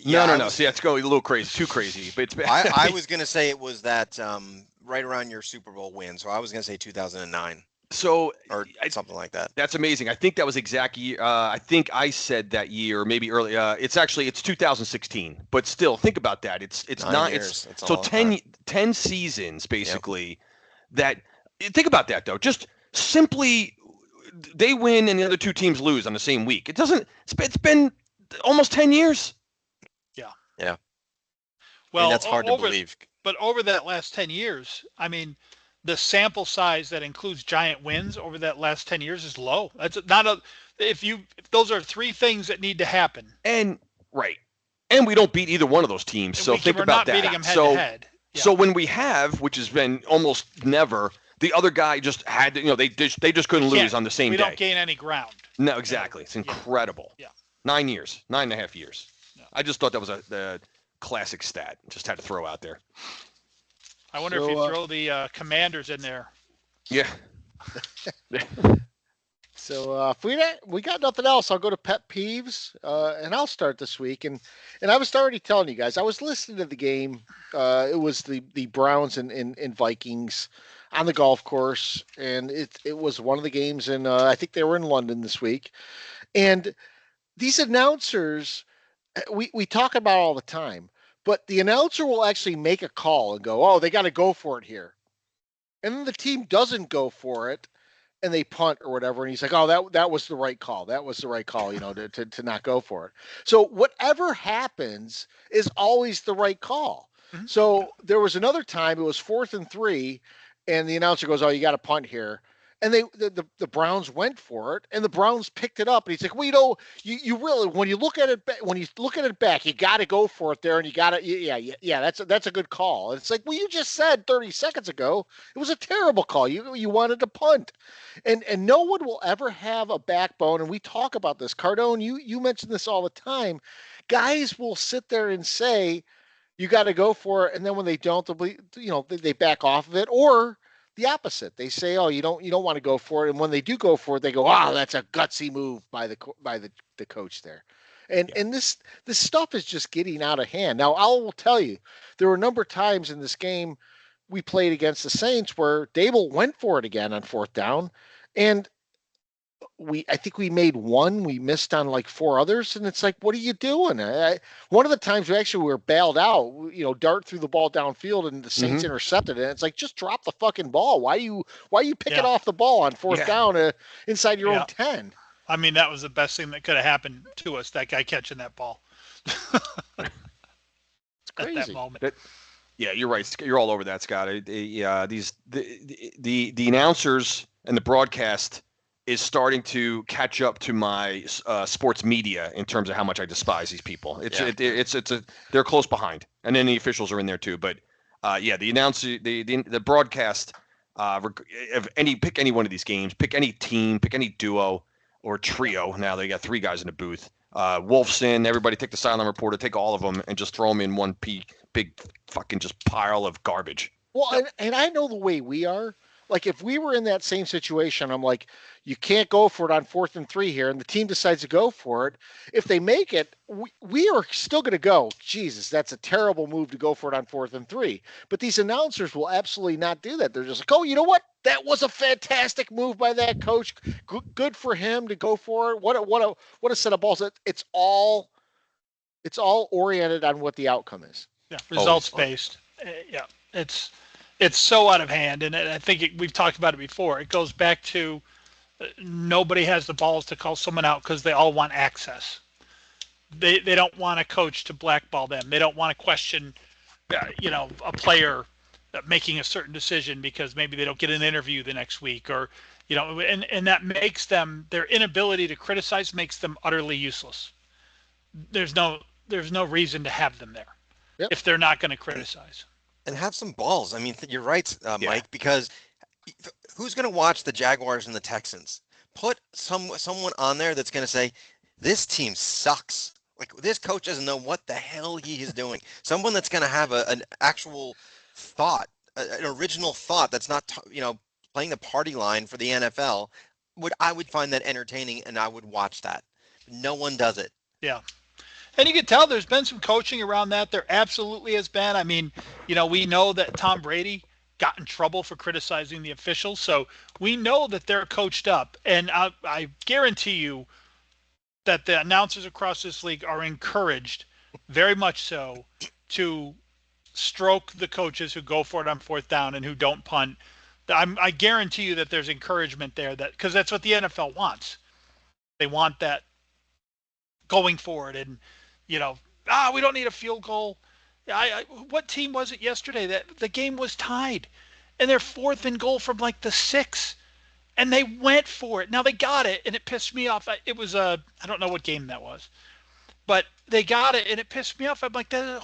No. See, that's going a little crazy, too crazy. But it's bad. I was going to say it was that right around your Super Bowl win. So I was going to say 2009. So or something like that. That's amazing. I think that was exact year. I think I said that year, maybe early. It's 2016. But still, think about that. It's 9 years. It's so 10 seasons basically. Yep. Think about that though. Just simply, they win and the other two teams lose on the same week. It's been almost 10 years. Yeah. Well, that's hard to believe. But over that last 10 years, I mean, the sample size that includes Giant wins over that last 10 years is low. That's If those are three things that need to happen. And right. And we don't beat either one of those teams. So think we're about not that. beating them head to head. Yeah. So when we have, which has been almost never, the other guy just had to, they just couldn't lose on the same day. We don't gain any ground. No, exactly. It's incredible. Yeah. 9 years, 9.5 years. Yeah. I just thought that was a classic stat. Just had to throw out there. I wonder if you throw the Commanders in there. Yeah. So if we got nothing else, I'll go to Pet Peeves, and I'll start this week. And I was already telling you guys, I was listening to the game. It was the Browns and Vikings on the golf course, and it was one of the games, and I think they were in London this week. And these announcers, we talk about all the time, but the announcer will actually make a call and go, "Oh, they got to go for it here," and then the team doesn't go for it, and they punt or whatever, and he's like, "Oh, that was the right call. That was the right call, to not go for it." So whatever happens is always the right call. Mm-hmm. So there was another time, it was 4th and 3, and the announcer goes, "Oh, you got to punt here." And the Browns went for it, and the Browns picked it up. And he's like, "Well, you really, when you look at it back, you got to go for it there, and you got to, yeah, that's a good call." And it's like, well, you just said 30 seconds ago it was a terrible call. You wanted to punt, and no one will ever have a backbone. And we talk about this, Cardone. You mention this all the time. Guys will sit there and say, "You got to go for it," and then when they don't, they back off of it, or the opposite. They say, "Oh, you don't want to go for it," and when they do go for it, they go, "Oh, that's a gutsy move by the coach there." And this stuff is just getting out of hand. Now, I will tell you, there were a number of times in this game we played against the Saints where Dable went for it again on 4th down, and I think we made one. We missed on like 4 others, and it's like, what are you doing? One of the times we were bailed out. Dart threw the ball downfield, and the Saints intercepted it. And it's like, just drop the fucking ball. Why are you picking off the ball on 4th down inside your own 10? I mean, that was the best thing that could have happened to us. That guy catching that ball. It's crazy. At that moment. Yeah, you're right. You're all over that, Scott. The announcers and the broadcast is starting to catch up to my sports media in terms of how much I despise these people. They're close behind, and then the officials are in there too. But the announcer, the broadcast, pick any one of these games, pick any team, pick any duo or trio. Now they got 3 guys in the booth. Wolfson, everybody take the silent reporter, take all of them, and just throw them in one big fucking just pile of garbage. Well, and I know the way we are. Like, if we were in that same situation, I'm like, you can't go for it on 4th and 3 here, and the team decides to go for it. If they make it, we are still going to go, Jesus, that's a terrible move to go for it on 4th and 3. But these announcers will absolutely not do that. They're just like, oh, you know what? That was a fantastic move by that coach. Good for him to go for it. What a set of balls. It's all oriented on what the outcome is. Yeah, results based. Yeah, it's so out of hand, and I think we've talked about it before. It goes back to nobody has the balls to call someone out because they all want access. They don't want a coach to blackball them. They don't want to question, a player making a certain decision because maybe they don't get an interview the next week, or and that makes them, their inability to criticize makes them utterly useless. There's no reason to have them there if they're not going to criticize. And have some balls. I mean, you're right, Mike, because who's going to watch the Jaguars and the Texans? Put someone on there that's going to say, this team sucks. Like, this coach doesn't know what the hell he is doing. Someone that's going to have an actual thought, an original thought that's not, playing the party line for the NFL. I would find that entertaining, and I would watch that. No one does it. Yeah. And you can tell there's been some coaching around that. There absolutely has been. I mean, we know that Tom Brady got in trouble for criticizing the officials. So we know that they're coached up. And I guarantee you that the announcers across this league are encouraged, very much so, to stroke the coaches who go for it on 4th down and who don't punt. I guarantee you that there's encouragement there, because that's what the NFL wants. They want that going forward, and we don't need a field goal. What team was it yesterday that the game was tied, and they're 4th and goal from like the 6, And they went for it. Now they got it, and it pissed me off. It was I don't know what game that was, but they got it, and it pissed me off. I'm like, that is a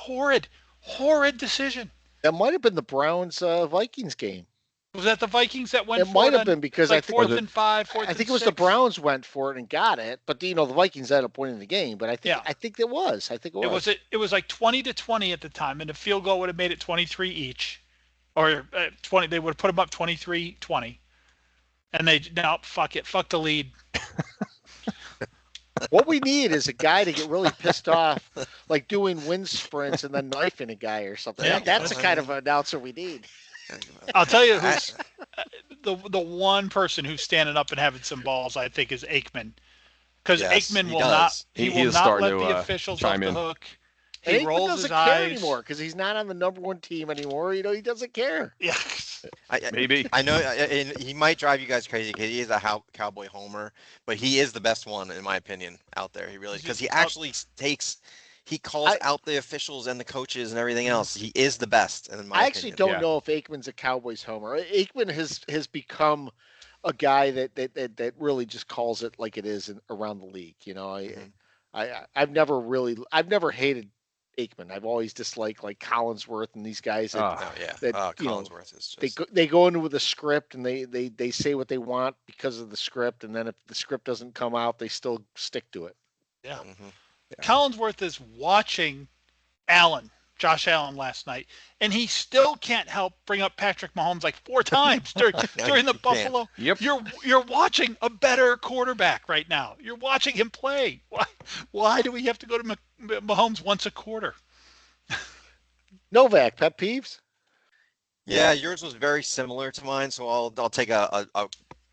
horrid decision. That might have been the Browns Vikings game. Was that the Vikings that went it for it? It might have been because like I think 4th and 5, 4th and 6. I think it was the Browns went for it and got it, but the Vikings ended up winning the game. But I think it was. It was like 20-20 at the time, and a field goal would have made it 23 each, or 20. They would have put them up 23-20, and fuck the lead. What we need is a guy to get really pissed off, like doing wind sprints and then knifing a guy or something. Yeah, that's the kind of announcer we need. I'll tell you who's the one person who's standing up and having some balls, I think, is Aikman, because Aikman will not let the officials off the hook. He rolls his eyes. He doesn't care anymore because he's not on the number one team anymore. He doesn't care. Yeah. Maybe. I know, and he might drive you guys crazy because he is a cowboy homer, but he is the best one in my opinion out there. He really, because he actually calls out the officials and the coaches and everything else. He is the best. In my I actually don't know if Aikman's a Cowboys homer. Aikman has become a guy that really just calls it like it is around the league. I've never hated Aikman. I've always disliked like Collinsworth and these guys Collinsworth is just... they go in with a script and they say what they want because of the script, and then if the script doesn't come out, they still stick to it. Yeah. Collinsworth is watching Josh Allen last night, and he still can't help bring up Patrick Mahomes like 4 times during the Buffalo. Yep. You're watching a better quarterback right now. You're watching him play. Why do we have to go to Mahomes once a quarter? Novak, pet peeves? Yeah, yours was very similar to mine, so I'll take a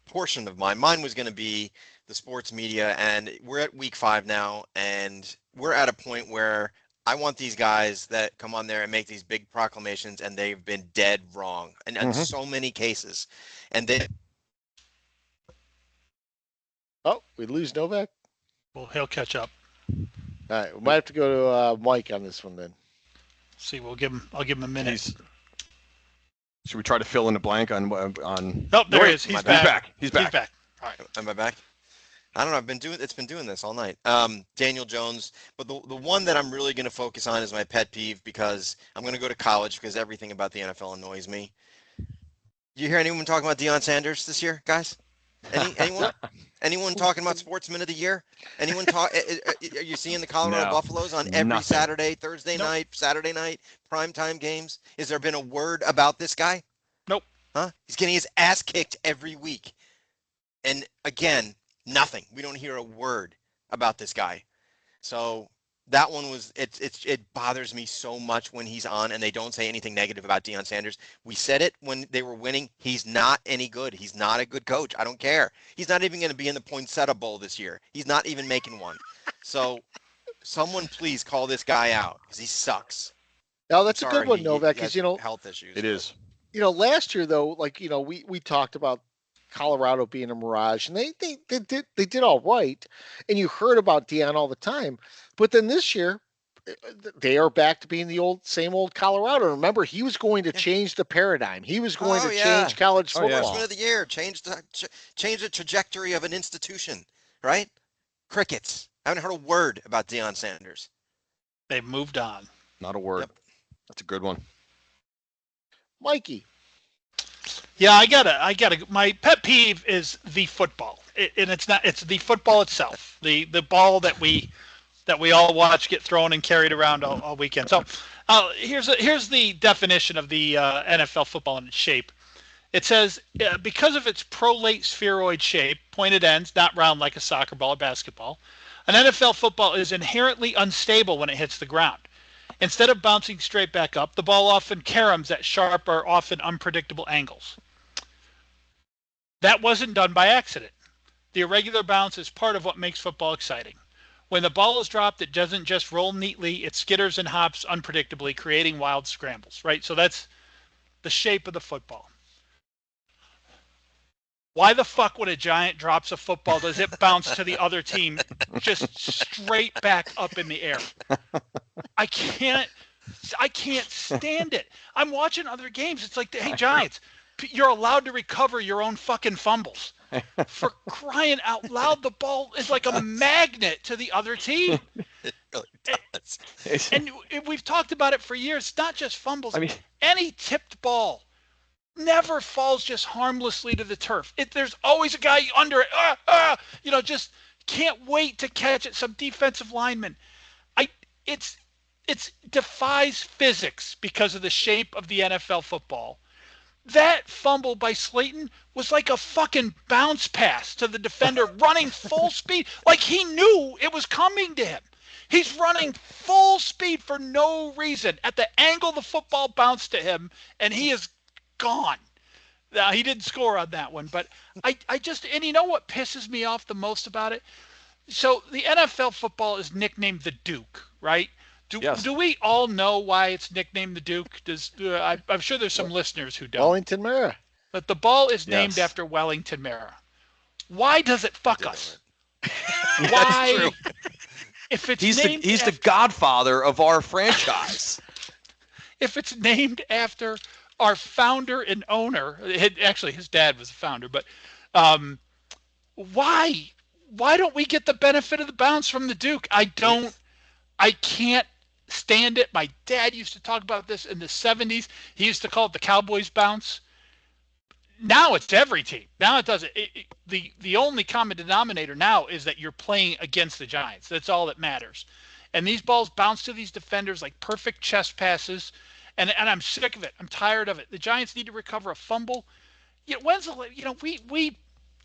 portion of mine. Mine was going to be the sports media, and we're at week 5 now, and we're at a point where I want these guys that come on there and make these big proclamations, and they've been dead wrong in so many cases. And they... Oh, we lose Novak? Well, he'll catch up. All right, we might have to go to Mike on this one then. See, I'll give him a minute. Should we try to fill in the blank on? Oh, there he is. He's back. He's back. All right, am I back? I don't know. It's been doing this all night. Daniel Jones, but the one that I'm really going to focus on is my pet peeve, because I'm going to go to college because everything about the NFL annoys me. You hear anyone talking about Deion Sanders this year, guys? Anyone? Anyone talking about Sportsman of the Year? Anyone talk? Are you seeing the Colorado Buffaloes on every Saturday, Thursday night, Saturday night, primetime games? Has there been a word about this guy? Nope. Huh? He's getting his ass kicked every week, and again, nothing. We don't hear a word about this guy. So that one was it bothers me so much when he's on and they don't say anything negative about Deion Sanders. We said it when they were winning. He's not any good. He's not a good coach. I don't care. He's not even going to be in the Poinsettia Bowl this year. He's not even making one. So someone please call this guy out because he sucks. Now that's a good one, Novak, because health issues. It is. Last year though, like we talked about Colorado being a mirage, and they did all right, and you heard about Deion all the time. But then this year, they are back to being the same old Colorado. Remember, he was going to change the paradigm. He was going to change college football. Sportsman of the Year, change the trajectory of an institution, right? Crickets. I haven't heard a word about Deion Sanders. They've moved on. Not a word. Yep. That's a good one. Mikey. Yeah, I gotta. My pet peeve is the football, and it's the football itself, the ball that we all watch get thrown and carried around all weekend. So, here's the definition of the NFL football in its shape. It says because of its prolate spheroid shape, pointed ends, not round like a soccer ball or basketball, an NFL football is inherently unstable when it hits the ground. Instead of bouncing straight back up, the ball often caroms at sharp or often unpredictable angles. That wasn't done by accident. The irregular bounce is part of what makes football exciting. When the ball is dropped, it doesn't just roll neatly, it skitters and hops unpredictably, creating wild scrambles, right? So that's the shape of the football. Why the fuck when a Giant drops a football does it bounce to the other team just straight back up in the air? I can't stand it. I'm watching other games. It's like, hey, Giants, you're allowed to recover your own fucking fumbles. For crying out loud, the ball is like a magnet to the other team. It really does. And we've talked about it for years. It's not just fumbles. I mean, Any tipped ball never falls just harmlessly to the turf. There's always a guy under it. Just can't wait to catch it. Some defensive lineman. It's defies physics because of the shape of the NFL football. That fumble by Slayton was like a fucking bounce pass to the defender running full speed. Like he knew it was coming to him. He's running full speed for no reason. At the angle the football bounced to him, and he is gone. Now, he didn't score on that one, but I just, and you know what pisses me off the most about it? So the NFL football is nicknamed the Duke, right? Do we all know why it's nicknamed the Duke? I'm sure there's some listeners who don't. Wellington Mara. But the ball is named after Wellington Mara. Why does it fuck us? Why? If it's he's the godfather of our franchise. If it's named after our founder and owner, actually his dad was a founder, but why don't we get the benefit of the bounce from the Duke? I can't stand it. My dad used to talk about this in the 70s. He used to call it the Cowboys bounce. Now it's every team. Now it doesn't. The only common denominator now is that you're playing against the Giants. That's all that matters. And these balls bounce to these defenders like perfect chest passes. And I'm sick of it. I'm tired of it. The Giants need to recover a fumble. When's the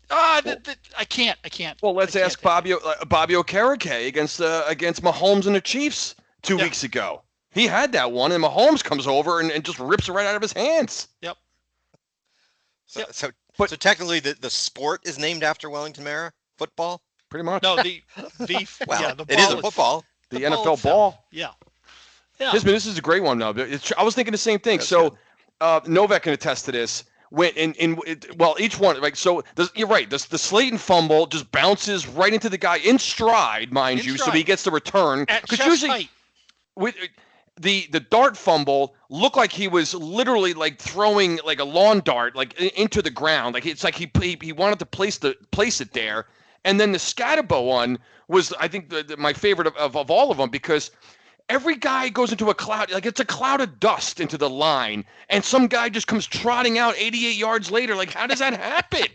I can't. Well, let's ask Bobby Okereke against Mahomes and the Chiefs 2 weeks ago. He had that one, and Mahomes comes over and just rips it right out of his hands. Yep. So technically, the sport is named after Wellington Mara, football. Pretty much. No, the it ball is a football. The NFL ball. Yeah. This is a great one, though. I was thinking the same thing. So Novak can attest to this. Each one, like, so you're right. The Slayton fumble just bounces right into the guy in stride, mind you, so he gets the return. Because usually, with the dart fumble looked like he was literally like throwing like a lawn dart like into the ground. Like it's like he wanted to place it there. And then the Scatterbo one was, I think, my favorite of all of them, because every guy goes into a cloud, like it's a cloud of dust into the line, and some guy just comes trotting out 88 yards later. Like, how does that happen?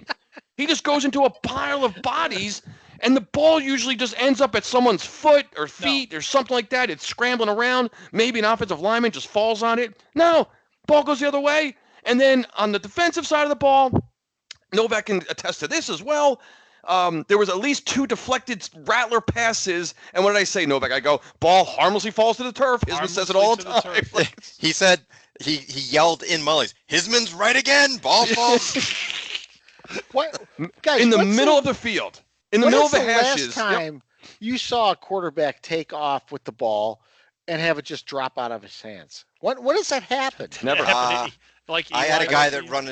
He just goes into a pile of bodies, and the ball usually just ends up at someone's foot or feet or something like that. It's scrambling around. Maybe an offensive lineman just falls on it. No, ball goes the other way. And then on the defensive side of the ball, Novak can attest to this as well. There was at least 2 deflected Rattler passes, and what did I say, Novak? I go, ball harmlessly falls to the turf. Hisman says it all the time. He said, he yelled in Mully's, Hisman's right again, ball falls. What? Guys, in the middle of the field, in the middle of the hashes. Last time you saw a quarterback take off with the ball and have it just drop out of his hands? When does that happen? Never. I had a guy that run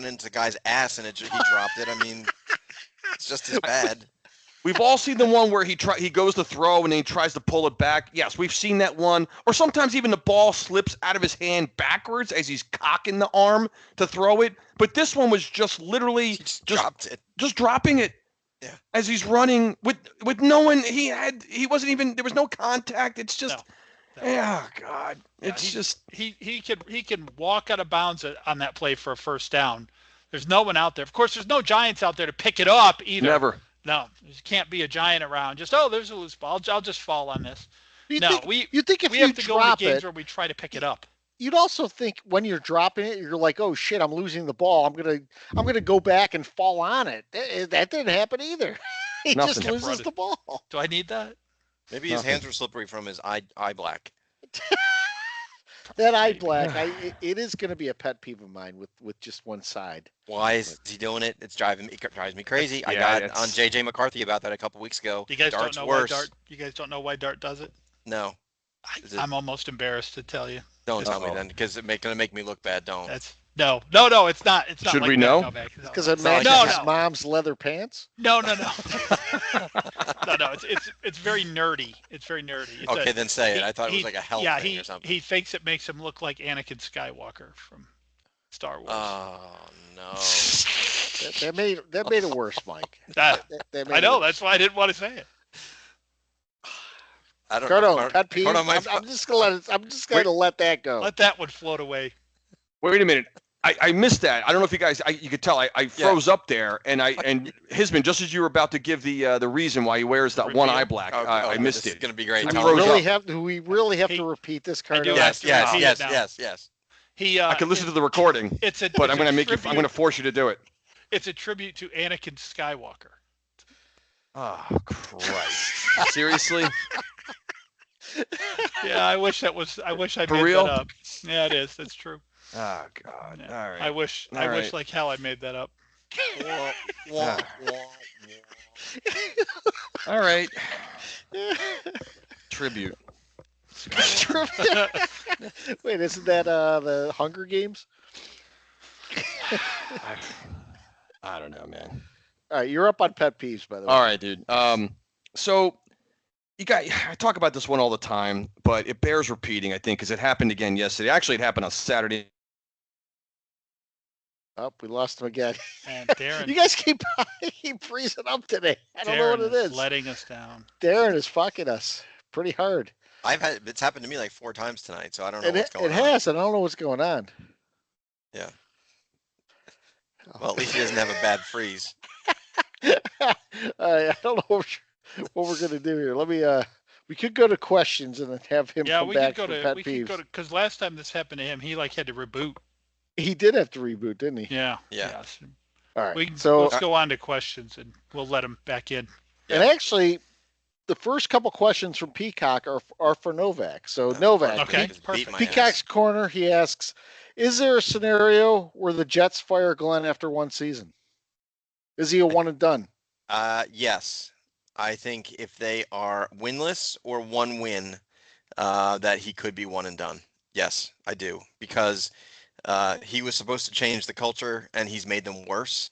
into the guy's ass and he dropped it. I mean, it's just as bad. We've all seen the one where he goes to throw and then he tries to pull it back. Yes, we've seen that one. Or sometimes even the ball slips out of his hand backwards as he's cocking the arm to throw it. But this one was just literally dropped it. Just dropping it. Yeah. As he's running with no one. He wasn't even, there was no contact. It's just oh God. It's just he can walk out of bounds on that play for a first down. There's no one out there. Of course, there's no Giants out there to pick it up either. Never. No, there can't be a Giant around. Just there's a loose ball. I'll just fall on this. You think if we you have to go into drop games it, where we try to pick it up. You'd also think when you're dropping it, you're like, oh shit, I'm losing the ball. I'm gonna go back and fall on it. That didn't happen either. He just loses the ball. Do I need that? Maybe his hands were slippery from his eye black. That eye black, it is going to be a pet peeve of mine with just one side. Why is he doing it? It drives me crazy. I got on JJ McCarthy about that a couple weeks ago. You guys don't know why Dart. You guys don't know why Dart does it? No. I'm almost embarrassed to tell you. Don't tell me then, because it's going to make me look bad. Don't. No, it's not. It's not. Should like we know? Because it matches his mom's leather pants. No. No. It's very nerdy. It's very nerdy. Okay, then say it. I thought it was like a health thing or something. He thinks it makes him look like Anakin Skywalker from Star Wars. Oh no. That made it worse, Mike. That That made I it know. worse. That's why I didn't want to say it. I don't Cardone, know. pet peeve. I'm just gonna let that go. Let that one float away. Wait a minute. I missed that. I don't know if you guys. You could tell I froze up there, and Hisman, just as you were about to give the reason why he wears that one eye black, I missed This it. is gonna be great. I Do froze we really have to repeat this, I do Cardone? have to repeat it now. Yes. I can listen to the recording, but I'm going to force you to do it. It's a tribute to Anakin Skywalker. Oh Christ! Seriously? Yeah, I wish I For made real? that up. Yeah, it is. That's true. Oh God! Yeah. All right. I wish like hell I made that up. All right. Tribute. Wait, isn't that the Hunger Games? I don't know, man. All right, you're up on pet peeves, by the way. All right, dude. So I talk about this one all the time, but it bears repeating, I think, because it happened again yesterday. Actually, it happened on Saturday. Oh, we lost him again. And Darren, You guys keep freezing up today. I don't know what it is. letting us down. Darren is fucking us pretty hard. It's happened to me like 4 times tonight, so I don't know what's going on. It has. I don't know what's going on. Yeah. Well, at least he doesn't have a bad freeze. I don't know what we're gonna do here. Let me. We could go to questions and then have him come back for pet peeves. Because last time this happened to him, he had to reboot. He did have to reboot, didn't he? Yeah. Yes. All right. Let's So go on to questions, and we'll let him back in. and actually, the first couple questions from Peacock are for Novak. So Novak, Okay, perfect. Peacock's Corner. He asks, "Is there a scenario where the Jets fire Glenn after one season? Is he a one and done?" Yes. I think if they are winless or one win, that he could be one and done. Yes, I do. Because he was supposed to change the culture, and he's made them worse.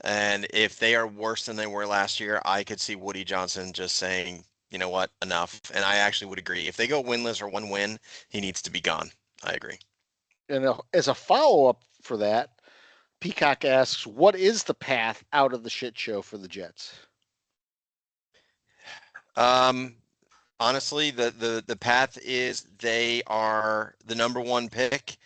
And if they are worse than they were last year, I could see Woody Johnson just saying, you know what, enough. And I actually would agree. If they go winless or one win, he needs to be gone. I agree. And as a follow-up for that, Peacock asks, "What is the path out of the shit show for the Jets?" Honestly, the path is they are the number 1 pick,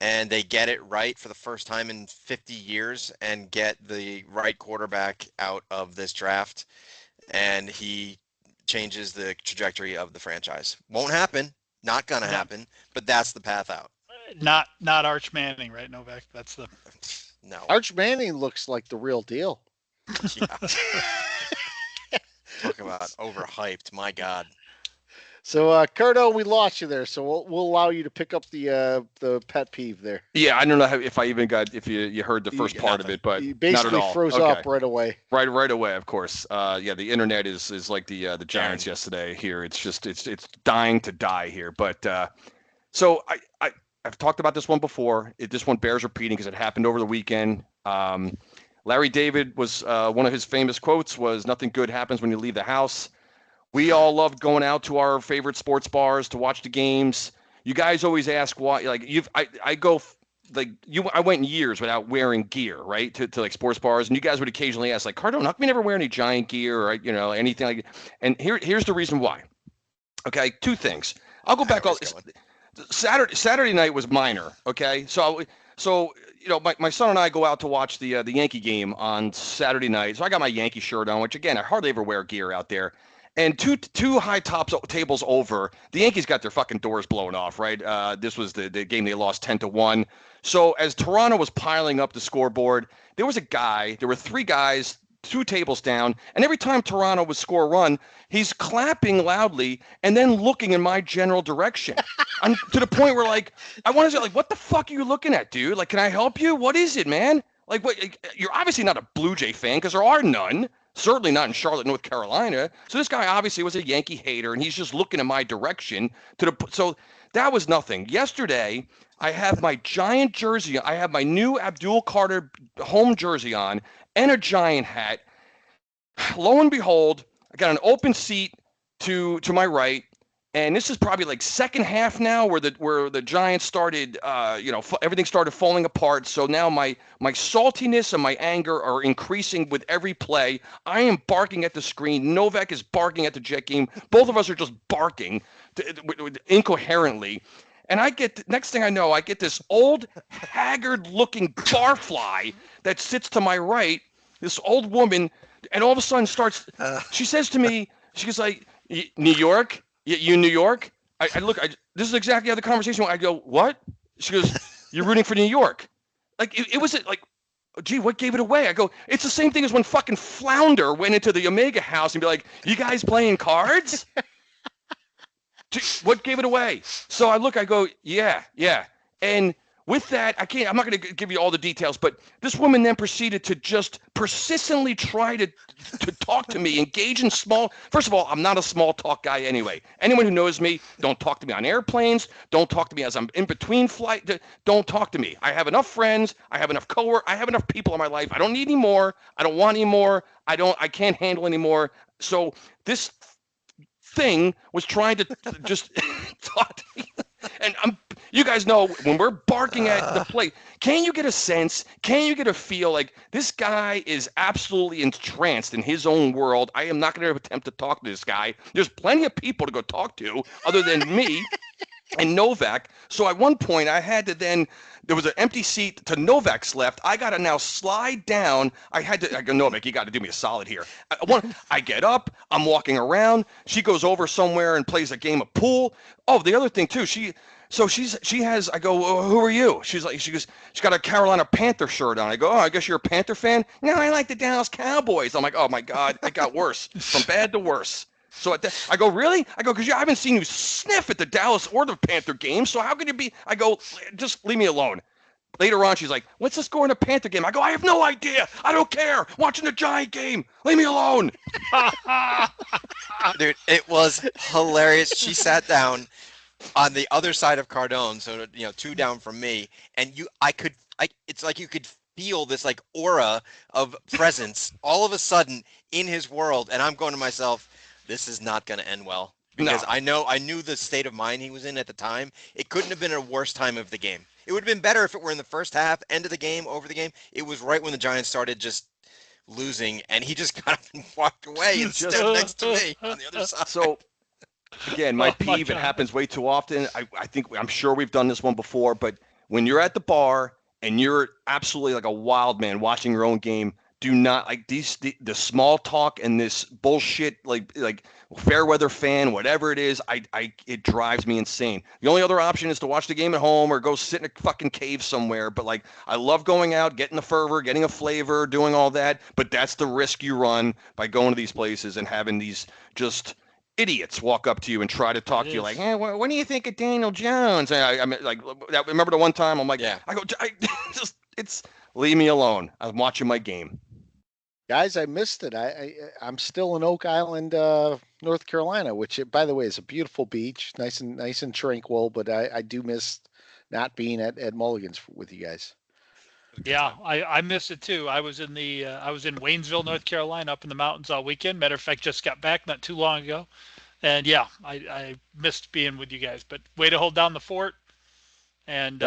and they get it right for the first time in 50 years and get the right quarterback out of this draft, and he changes the trajectory of the franchise. Won't happen, not gonna happen, but that's the path out. Not Arch Manning, right, Novak? That's the No. Arch Manning looks like the real deal. Yeah. Talk about overhyped, my God. So, Curdo, we lost you there, so we'll allow you to pick up the pet peeve there. Yeah, I don't know if you heard the first part of it, but You not basically at all. froze Okay. up right away. Right away, of course. Yeah, the internet is like the Giants yesterday here. It's just it's dying to die here. But so I've talked about this one before. This one bears repeating because it happened over the weekend. Larry David was one of his famous quotes was, "Nothing good happens when you leave the house." We all love going out to our favorite sports bars to watch the games. You guys always ask why. Like I went years without wearing gear, right, to like sports bars, and you guys would occasionally ask, like, "Cardone, how come you never wear any Giant gear or anything like?" And here's the reason why. Okay, 2 things. I'll go back. Saturday night was minor. Okay, so my son and I go out to watch the Yankee game on Saturday night. So I got my Yankee shirt on, which again I hardly ever wear gear out there. And two high tables over, the Yankees got their fucking doors blown off, right? This was the game they lost 10-1. So as Toronto was piling up the scoreboard, there were 3 guys, 2 tables down, and every time Toronto would score a run, he's clapping loudly and then looking in my general direction. To the point where, like, I want to say, like, what the fuck are you looking at, dude? Like, can I help you? What is it, man? Like, what? You're obviously not a Blue Jay fan because there are none. Certainly not in Charlotte, North Carolina. So this guy obviously was a Yankee hater, and he's just looking in my direction. So that was nothing. Yesterday, I have my Giant jersey. I have my new Abdul Carter home jersey on and a Giant hat. Lo and behold, I got an open seat to my right, And this is probably like second half now, where the Giants started, everything started falling apart. So now my saltiness and my anger are increasing with every play. I am barking at the screen. Novak is barking at the jet game. Both of us are just barking incoherently. And next thing I know, I get this old, haggard-looking barfly that sits to my right. This old woman, and all of a sudden she says to me, she goes like, New York? You in New York? I look. This is exactly how the conversation went. I go, what? She goes, you're rooting for New York. Like it was like, gee, what gave it away? I go, it's the same thing as when fucking Flounder went into the Omega house and be like, you guys playing cards? Gee, what gave it away? So I look. I go, yeah. And with that, I'm not going to give you all the details, but this woman then proceeded to just persistently try to talk to me, engage in first of all, I'm not a small talk guy anyway. Anyone who knows me, don't talk to me on airplanes. Don't talk to me as I'm in between flight. Don't talk to me. I have enough friends. I have enough coworkers. I have enough people in my life. I don't need any more. I don't want any more. I can't handle any more. So this thing was trying to just talk to me. And you guys know when we're barking at the plate, can you get a sense? Can you get a feel like this guy is absolutely entranced in his own world? I am not going to attempt to talk to this guy. There's plenty of people to go talk to other than me and Novak. So at one point I had to there was an empty seat to Novak's left. I got to now slide down. I go, Novak, you got to do me a solid here. I get up. I'm walking around. She goes over somewhere and plays a game of pool. Oh, the other thing too, she has, I go, well, who are you? She goes, she's got a Carolina Panther shirt on. I go, oh, I guess you're a Panther fan? No, I like the Dallas Cowboys. I'm like, oh my God, it got worse, from bad to worse. So I go, really? I go, because I haven't seen you sniff at the Dallas or the Panther game, so how could you be? I go, just leave me alone. Later on, she's like, what's the score in a Panther game? I go, I have no idea. I don't care. Watching the Giant game. Leave me alone. Dude, it was hilarious. She sat down on the other side of Cardone, so 2 down from me, and it's like you could feel this like aura of presence all of a sudden in his world, and I'm going to myself, this is not going to end well, because no. I knew the state of mind he was in at the time. It couldn't have been a worse time of the game. It would have been better if it were in the first half, end of the game, over the game. It was right when the Giants started just losing, and he just got up and walked away and stood next to me on the other side. So, again, my peeve, it happens way too often. I'm sure we've done this one before, but when you're at the bar and you're absolutely like a wild man watching your own game, do not like the small talk and this bullshit like fair weather fan, whatever it is. It drives me insane. The only other option is to watch the game at home or go sit in a fucking cave somewhere. But like, I love going out, getting the fervor, getting a flavor, doing all that. But that's the risk you run by going to these places and having these just idiots walk up to you and try to talk to you like, hey, what do you think of Daniel Jones? And I mean, like, remember the one time I'm like, yeah. I go, it's leave me alone. I'm watching my game. Guys, I missed it. I'm still in Oak Island, North Carolina, which, by the way, is a beautiful beach, nice and tranquil. But I do miss not being at Mulligan's with you guys. Yeah, I miss it too. I was in Waynesville, North Carolina, up in the mountains all weekend. Matter of fact, just got back not too long ago, and yeah, I missed being with you guys. But way to hold down the fort. And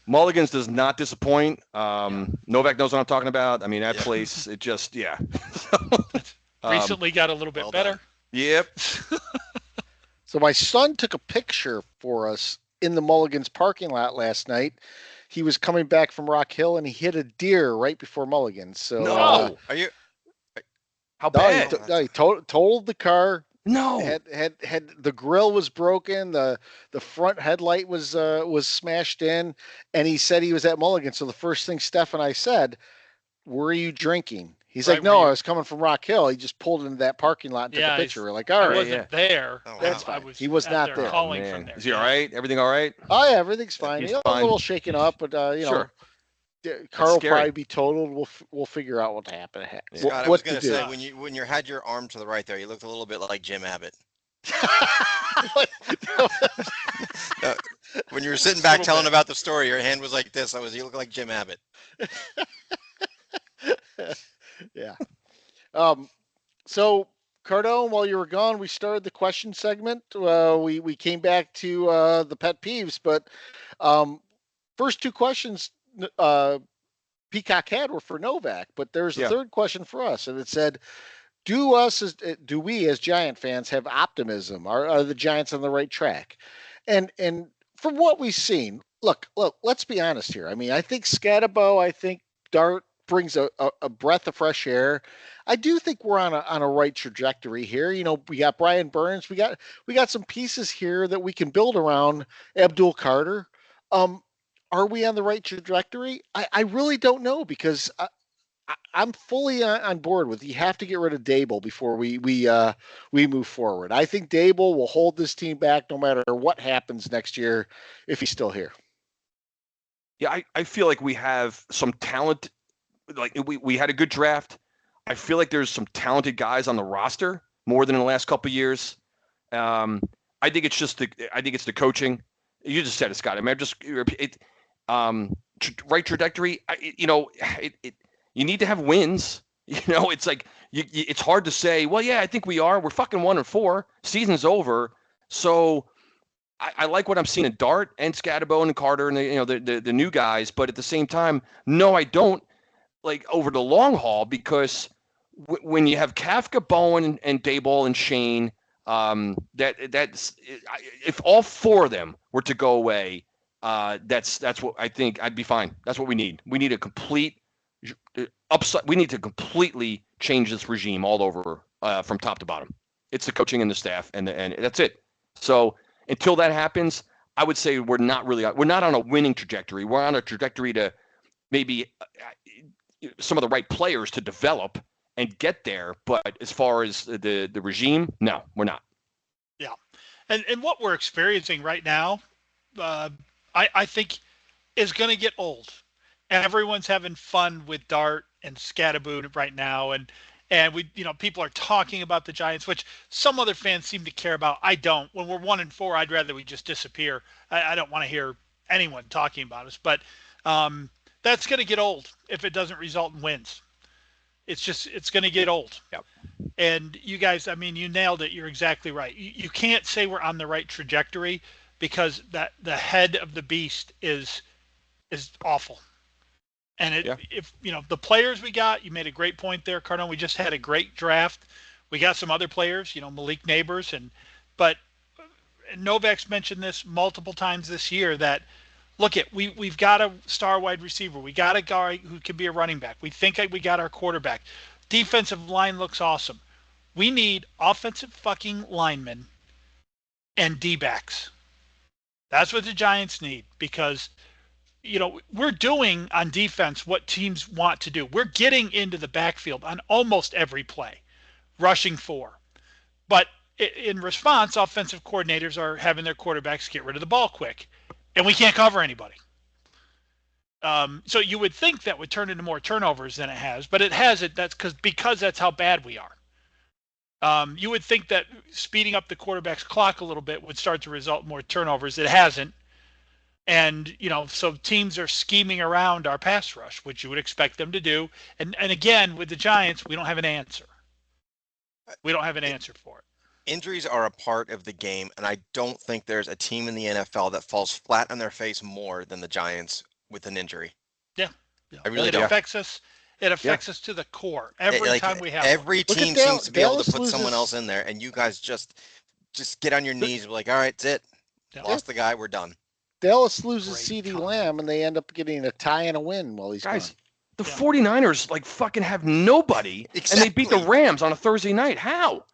Mulligan's does not disappoint. Novak knows what I'm talking about. I mean, that place, it just, yeah. Recently got a little bit better. Done. Yep. So my son took a picture for us in the Mulligan's parking lot last night. He was coming back from Rock Hill and he hit a deer right before Mulligan's. So no, are you? How bad? He totaled the car. No, had the grill was broken. The front headlight was smashed in, and he said he was at Mulligan. So the first thing Steph and I said, "Were you drinking?" He's like, "No, I was coming from Rock Hill." He just pulled into that parking lot and took a picture. We're like, all right, I wasn't there. Oh, wow. That's fine. He was not there. Calling from there. Is he all right? Everything all right? Oh yeah, everything's fine. He's fine. A little shaken up, but sure. Car will probably be totaled. We'll figure out what happened. Scott, I was going to say, when you had your arm to the right there, you looked a little bit like Jim Abbott. When you were sitting back telling about the story, your hand was like this. You look like Jim Abbott. Yeah. So Cardone, while you were gone, we started the question segment. We came back to the pet peeves, but first two questions Peacock had were for Novak, but there's a third question for us, and it said, do we as Giant fans have optimism? Are the Giants on the right track? And from what we've seen, look, let's be honest here. I mean, I think Scatabo, I think Dart brings a breath of fresh air. I do think we're on a right trajectory here. You know, we got Brian Burns, we got some pieces here that we can build around Abdul Carter. Are we on the right trajectory? I really don't know, because I'm fully on board with, you have to get rid of Dable before we move forward. I think Dable will hold this team back no matter what happens next year if he's still here. Yeah, I feel like we have some talent. Like we had a good draft. I feel like there's some talented guys on the roster more than in the last couple of years. I think it's the coaching. You just said it, Scott. I mean, right trajectory. You need to have wins. You know, it's like it's hard to say, well, yeah, I think we are. We're fucking 1-4. Season's over. So I like what I'm seeing in Dart and Scatabo and Carter and the new guys. But at the same time, no, I don't like over the long haul, because when you have Kafka, Bowen, and Dayball and Shane, that's if all four of them were to go away, that's what I think I'd be fine. That's what we need. We need a complete upside. We need to completely change this regime all over from top to bottom. It's the coaching and the staff, and that's it. So until that happens, I would say we're not on a winning trajectory. We're on a trajectory to maybe some of the right players to develop and get there. But as far as the regime, no, we're not. Yeah, and what we're experiencing right now, I think, is going to get old. Everyone's having fun with Dart and Scatterboot right now, and we, people are talking about the Giants, which some other fans seem to care about. I don't. When we're 1-4, I'd rather we just disappear. I don't want to hear anyone talking about us, but that's going to get old if it doesn't result in wins. It's going to get old. Yep. And you guys, I mean, you nailed it. You're exactly right. You can't say we're on the right trajectory, because that the head of the beast is awful. And if the players we got, you made a great point there, Cardone. We just had a great draft. We got some other players, Malik Neighbors, but Novak's mentioned this multiple times this year, that we've got a star wide receiver. We got a guy who can be a running back. We think we got our quarterback. Defensive line looks awesome. We need offensive fucking linemen and D-backs. That's what the Giants need, because we're doing on defense what teams want to do. We're getting into the backfield on almost every play, rushing 4. But in response, offensive coordinators are having their quarterbacks get rid of the ball quick, and we can't cover anybody. So you would think that would turn into more turnovers than it has, but it hasn't. That's because that's how bad we are. You would think that speeding up the quarterback's clock a little bit would start to result in more turnovers. It hasn't. And, so teams are scheming around our pass rush, which you would expect them to do. And again, with the Giants, we don't have an answer. We don't have an answer for it. Injuries are a part of the game, and I don't think there's a team in the NFL that falls flat on their face more than the Giants with an injury. Yeah. I really don't. It affects us to the core every time we have every team seems to be able to put someone else in there, and you guys just get on your knees and be like, all right, that's it. Yeah. Lost the guy, we're done. Dallas loses CeeDee Lamb, and they end up getting a tie and a win while he's gone. The 49ers fucking have nobody, exactly. And they beat the Rams on a Thursday night. How?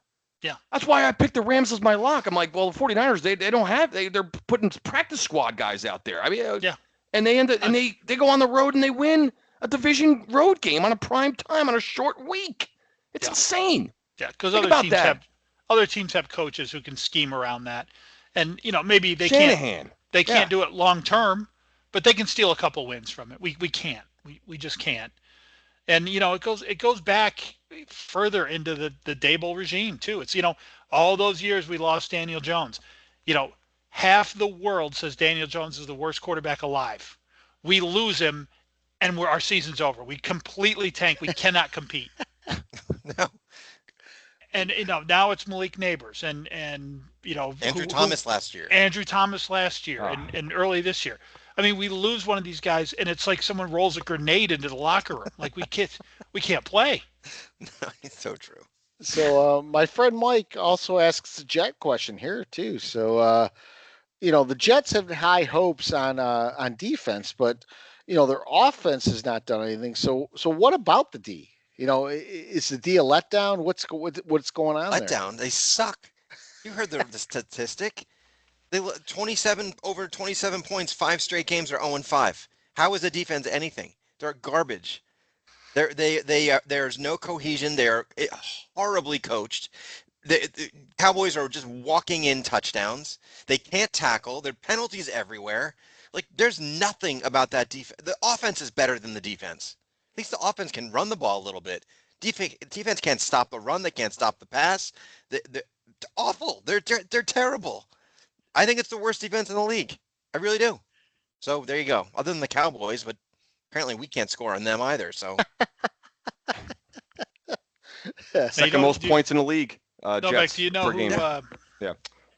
Yeah. That's why I picked the Rams as my lock. I'm like, well, the 49ers, they don't have, they're putting practice squad guys out there. I mean, yeah. And they they go on the road and they win a division road game on a prime time on a short week. It's insane. Yeah, because other teams have coaches who can scheme around that, and maybe they Shanahan. can't do it long term, but they can steal a couple wins from it. We can't. We just can't. And it goes back further into the Dable regime too. It's all those years we lost Daniel Jones. Half the world says Daniel Jones is the worst quarterback alive. We lose him, and our season's over. We completely tank. We cannot compete. No. And now it's Malik Neighbors and Andrew Thomas last year. Andrew Thomas last year and early this year. I mean, we lose one of these guys, and it's like someone rolls a grenade into the locker room. Like we can't play. It's so true. So my friend Mike also asks a Jet question here too. So the Jets have high hopes on defense, but their offense has not done anything. So what about the D? Is the D a letdown? What's going on there? Letdown. They suck. You heard the statistic. They 27 over 27 points. 5 straight games are 0-5. How is the defense anything? They're garbage. There's no cohesion. They're horribly coached. The Cowboys are just walking in touchdowns. They can't tackle. There are penalties everywhere. Like there's nothing about that defense. The offense is better than the defense. At least the offense can run the ball a little bit. Defense can't stop the run. They can't stop the pass. They're awful. They're terrible. I think it's the worst defense in the league. I really do. So there you go. Other than the Cowboys, but apparently we can't score on them either. So second most points in the league. Novak, do you know who? Yeah.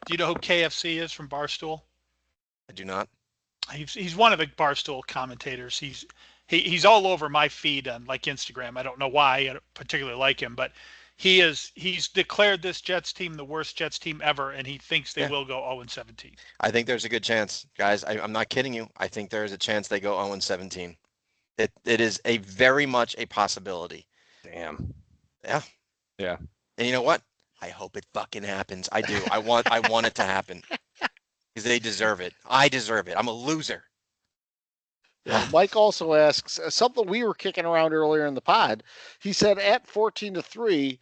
Do you know who KFC is from Barstool? I do not. He's one of the Barstool commentators. He's all over my feed on like Instagram. I don't know why I don't particularly like him, but he's declared this Jets team the worst Jets team ever, and he thinks they will go 0-17. I think there's a good chance, guys. I'm not kidding you. I think there is a chance they go 0-17. It is a very much a possibility. Damn. Yeah. Yeah. And you know what? I hope it fucking happens. I do. I want it to happen because they deserve it. I deserve it. I'm a loser. Yeah, Mike also asks something we were kicking around earlier in the pod. He said at 14-3,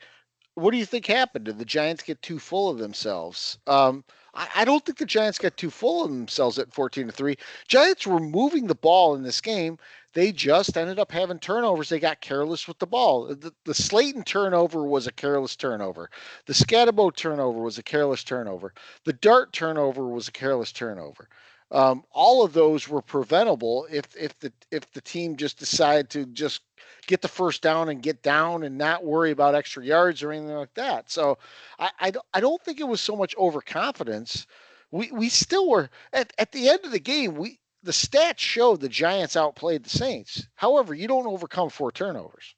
what do you think happened? Did the Giants get too full of themselves? I don't think the Giants got too full of themselves at 14-3. Giants were moving the ball in this game. They just ended up having turnovers. They got careless with the ball. The Slayton turnover was a careless turnover. The Scatterbo turnover was a careless turnover. The Dart turnover was a careless turnover. All of those were preventable if the team just decided to just get the first down and get down and not worry about extra yards or anything like that. So I don't think it was so much overconfidence. We still were at the end of the game. The stats showed the Giants outplayed the Saints. However, you don't overcome 4 turnovers.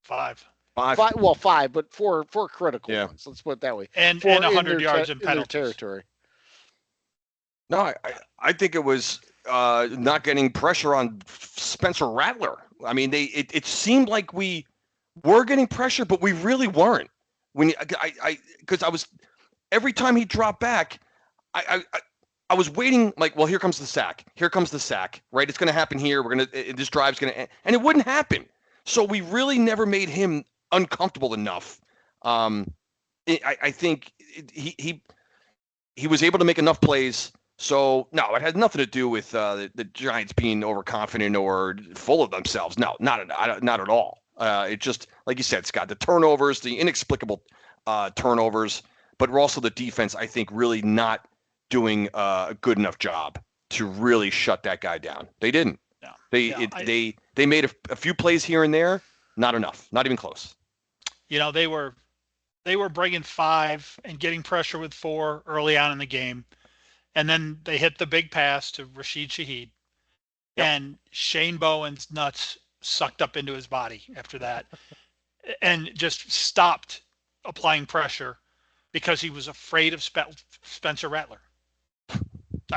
Five, but four critical ones. Let's put it that way. And 100 yards in penalties. Territory. No, I think it was not getting pressure on Spencer Rattler. I mean, it seemed like we were getting pressure, but we really weren't. Because I was every time he dropped back, I was waiting like, well, here comes the sack. Here comes the sack, right? It's going to happen here. This drive's going to end. And it wouldn't happen. So we really never made him uncomfortable enough. I think he was able to make enough plays. So, no, it had nothing to do with the Giants being overconfident or full of themselves. No, not at all. It just, like you said, Scott, the turnovers, the inexplicable turnovers, but also the defense, I think, really not doing a good enough job to really shut that guy down. They didn't. No. They made a few plays here and there, not enough, not even close. They were bringing 5 and getting pressure with 4 early on in the game. And then they hit the big pass to Rashid Shaheed. Yep. And Shane Bowen's nuts sucked up into his body after that and just stopped applying pressure because he was afraid of Spencer Rattler.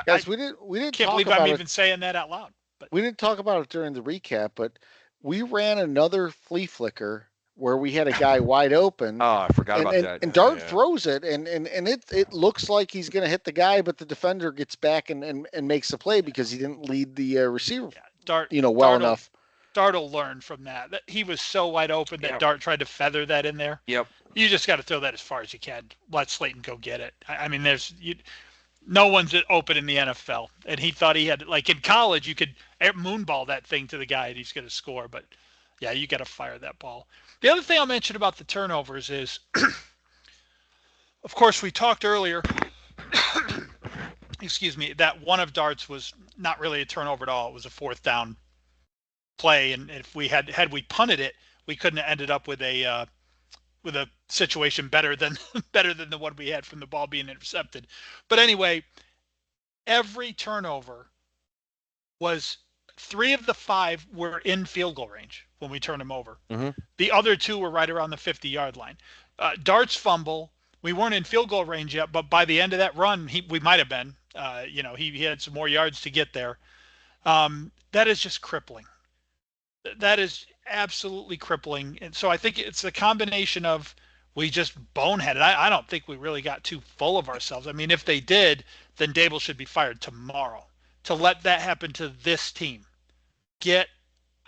Guys, we didn't can't believe I'm even saying that out loud. But we didn't talk about it during the recap, but we ran another flea flicker where we had a guy wide open. Oh, I forgot about that. And Dart throws it, and it looks like he's going to hit the guy, but the defender gets back and makes the play because he didn't lead the receiver. Yeah, Dart, well enough. Dart will learn from that. He was so wide open that Dart tried to feather that in there. Yep. You just got to throw that as far as you can. Let Slayton go get it. I mean, no one's open in the NFL, and he thought he had, like in college, you could moonball that thing to the guy and he's going to score. But yeah, you got to fire that ball. The other thing I'll mention about the turnovers is, of course, we talked earlier, excuse me, that one of Dart's was not really a turnover at all. It was a 4th down play, and if we had we punted it, we couldn't have ended up with a situation better than the one we had from the ball being intercepted. But anyway, every turnover was 3 of the 5 were in field goal range when we turned them over. Mm-hmm. The other 2 were right around the 50-yard line. Dart's fumble, we weren't in field goal range yet, but by the end of that run, we might have been. He had some more yards to get there. That is just crippling. That is absolutely crippling. And so I think it's a combination of we just boneheaded. I don't think we really got too full of ourselves. I mean, if they did, then Dable should be fired tomorrow. To let that happen to this team. Get